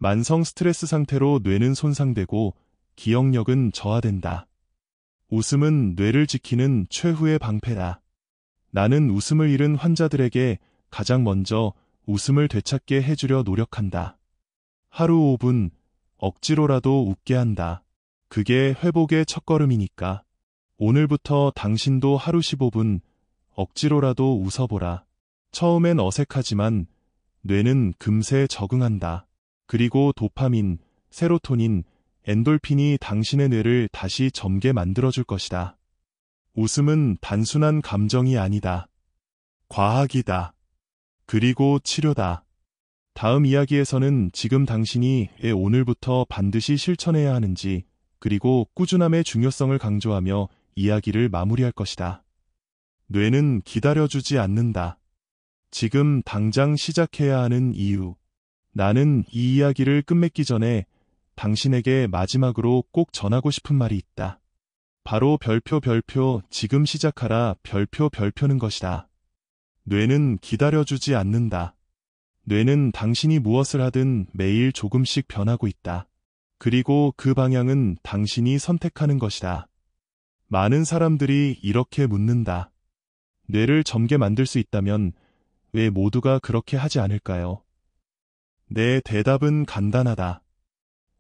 만성 스트레스 상태로 뇌는 손상되고 기억력은 저하된다. 웃음은 뇌를 지키는 최후의 방패다. 나는 웃음을 잃은 환자들에게 가장 먼저 웃음을 되찾게 해주려 노력한다. 하루 5분, 억지로라도 웃게 한다. 그게 회복의 첫걸음이니까. 오늘부터 당신도 하루 15분, 억지로라도 웃어보라. 처음엔 어색하지만 뇌는 금세 적응한다. 그리고 도파민, 세로토닌, 엔돌핀이 당신의 뇌를 다시 젊게 만들어줄 것이다. 웃음은 단순한 감정이 아니다. 과학이다. 그리고 치료다. 다음 이야기에서는 지금 당신이 왜 오늘부터 반드시 실천해야 하는지, 그리고 꾸준함의 중요성을 강조하며 이야기를 마무리할 것이다. 뇌는 기다려주지 않는다. 지금 당장 시작해야 하는 이유. 나는 이 이야기를 끝맺기 전에 당신에게 마지막으로 꼭 전하고 싶은 말이 있다. 바로 별표 지금 시작하라 별표는 것이다. 뇌는 기다려주지 않는다. 뇌는 당신이 무엇을 하든 매일 조금씩 변하고 있다. 그리고 그 방향은 당신이 선택하는 것이다. 많은 사람들이 이렇게 묻는다. 뇌를 젊게 만들 수 있다면 왜 모두가 그렇게 하지 않을까요? 내 대답은 간단하다.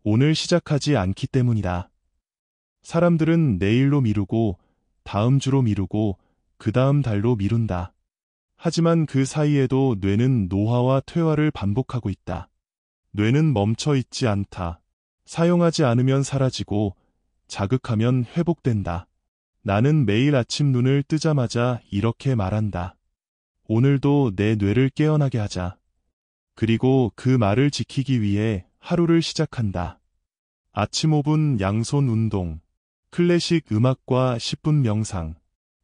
오늘 시작하지 않기 때문이다. 사람들은 내일로 미루고, 다음 주로 미루고, 그 다음 달로 미룬다. 하지만 그 사이에도 뇌는 노화와 퇴화를 반복하고 있다. 뇌는 멈춰 있지 않다. 사용하지 않으면 사라지고, 자극하면 회복된다. 나는 매일 아침 눈을 뜨자마자 이렇게 말한다. 오늘도 내 뇌를 깨어나게 하자. 그리고 그 말을 지키기 위해 하루를 시작한다. 아침 5분 양손 운동, 클래식 음악과 10분 명상,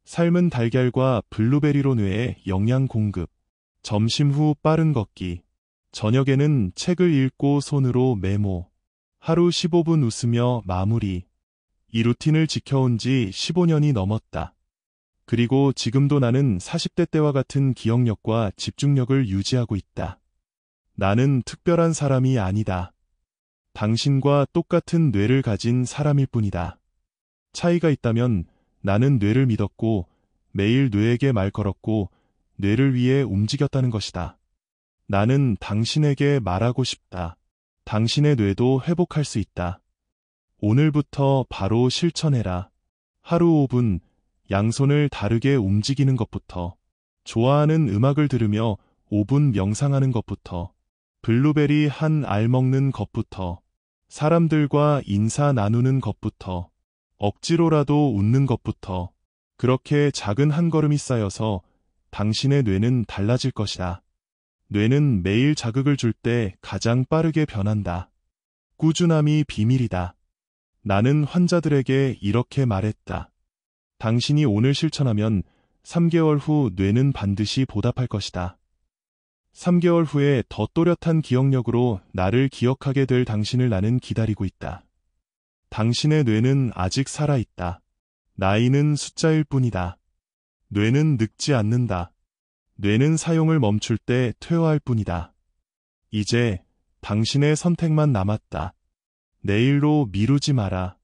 삶은 달걀과 블루베리로 뇌에 영양 공급, 점심 후 빠른 걷기, 저녁에는 책을 읽고 손으로 메모, 하루 15분 웃으며 마무리. 이 루틴을 지켜온 지 15년이 넘었다. 그리고 지금도 나는 40대 때와 같은 기억력과 집중력을 유지하고 있다. 나는 특별한 사람이 아니다. 당신과 똑같은 뇌를 가진 사람일 뿐이다. 차이가 있다면 나는 뇌를 믿었고 매일 뇌에게 말 걸었고 뇌를 위해 움직였다는 것이다. 나는 당신에게 말하고 싶다. 당신의 뇌도 회복할 수 있다. 오늘부터 바로 실천해라. 하루 5분, 양손을 다르게 움직이는 것부터, 좋아하는 음악을 들으며 5분 명상하는 것부터, 블루베리 한 알 먹는 것부터, 사람들과 인사 나누는 것부터, 억지로라도 웃는 것부터, 그렇게 작은 한 걸음이 쌓여서 당신의 뇌는 달라질 것이다. 뇌는 매일 자극을 줄 때 가장 빠르게 변한다. 꾸준함이 비밀이다. 나는 환자들에게 이렇게 말했다. 당신이 오늘 실천하면 3개월 후 뇌는 반드시 보답할 것이다. 3개월 후에 더 또렷한 기억력으로 나를 기억하게 될 당신을 나는 기다리고 있다. 당신의 뇌는 아직 살아있다. 나이는 숫자일 뿐이다. 뇌는 늙지 않는다. 뇌는 사용을 멈출 때 퇴화할 뿐이다. 이제 당신의 선택만 남았다. 내일로 미루지 마라.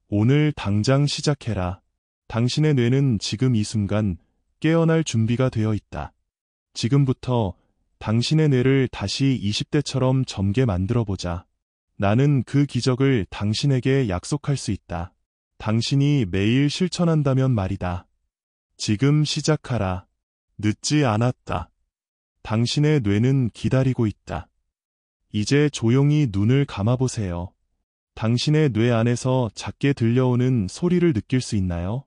오늘 당장 시작해라. 당신의 뇌는 지금 이 순간 깨어날 준비가 되어 있다. 지금부터 당신의 뇌를 다시 20대처럼 젊게 만들어보자. 나는 그 기적을 당신에게 약속할 수 있다. 당신이 매일 실천한다면 말이다. 지금 시작하라. 늦지 않았다. 당신의 뇌는 기다리고 있다. 이제 조용히 눈을 감아보세요. 당신의 뇌 안에서 작게 들려오는 소리를 느낄 수 있나요?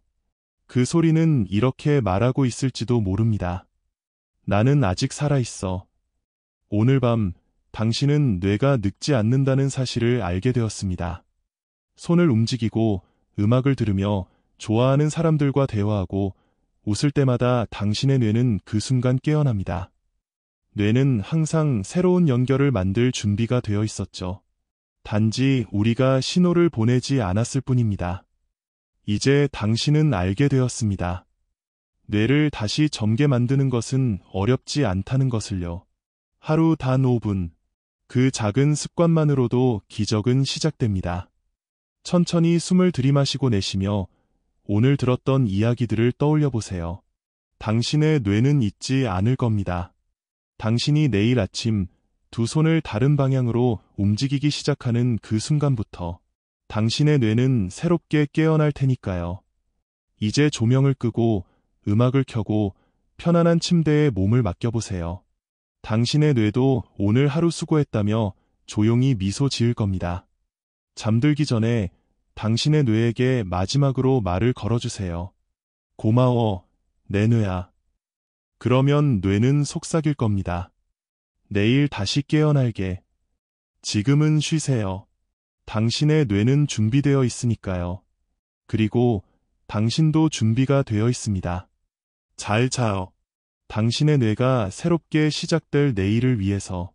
그 소리는 이렇게 말하고 있을지도 모릅니다. 나는 아직 살아있어. 오늘 밤 당신은 뇌가 늙지 않는다는 사실을 알게 되었습니다. 손을 움직이고 음악을 들으며 좋아하는 사람들과 대화하고 웃을 때마다 당신의 뇌는 그 순간 깨어납니다. 뇌는 항상 새로운 연결을 만들 준비가 되어 있었죠. 단지 우리가 신호를 보내지 않았을 뿐입니다. 이제 당신은 알게 되었습니다. 뇌를 다시 젊게 만드는 것은 어렵지 않다는 것을요. 하루 단 5분, 그 작은 습관만으로도 기적은 시작됩니다. 천천히 숨을 들이마시고 내쉬며 오늘 들었던 이야기들을 떠올려 보세요. 당신의 뇌는 잊지 않을 겁니다. 당신이 내일 아침 두 손을 다른 방향으로 움직이기 시작하는 그 순간부터 당신의 뇌는 새롭게 깨어날 테니까요. 이제 조명을 끄고 음악을 켜고 편안한 침대에 몸을 맡겨보세요. 당신의 뇌도 오늘 하루 수고했다며 조용히 미소 지을 겁니다. 잠들기 전에 당신의 뇌에게 마지막으로 말을 걸어주세요. 고마워, 내 뇌야. 그러면 뇌는 속삭일 겁니다. 내일 다시 깨어날게. 지금은 쉬세요. 당신의 뇌는 준비되어 있으니까요. 그리고 당신도 준비가 되어 있습니다. 잘 자요. 당신의 뇌가 새롭게 시작될 내일을 위해서.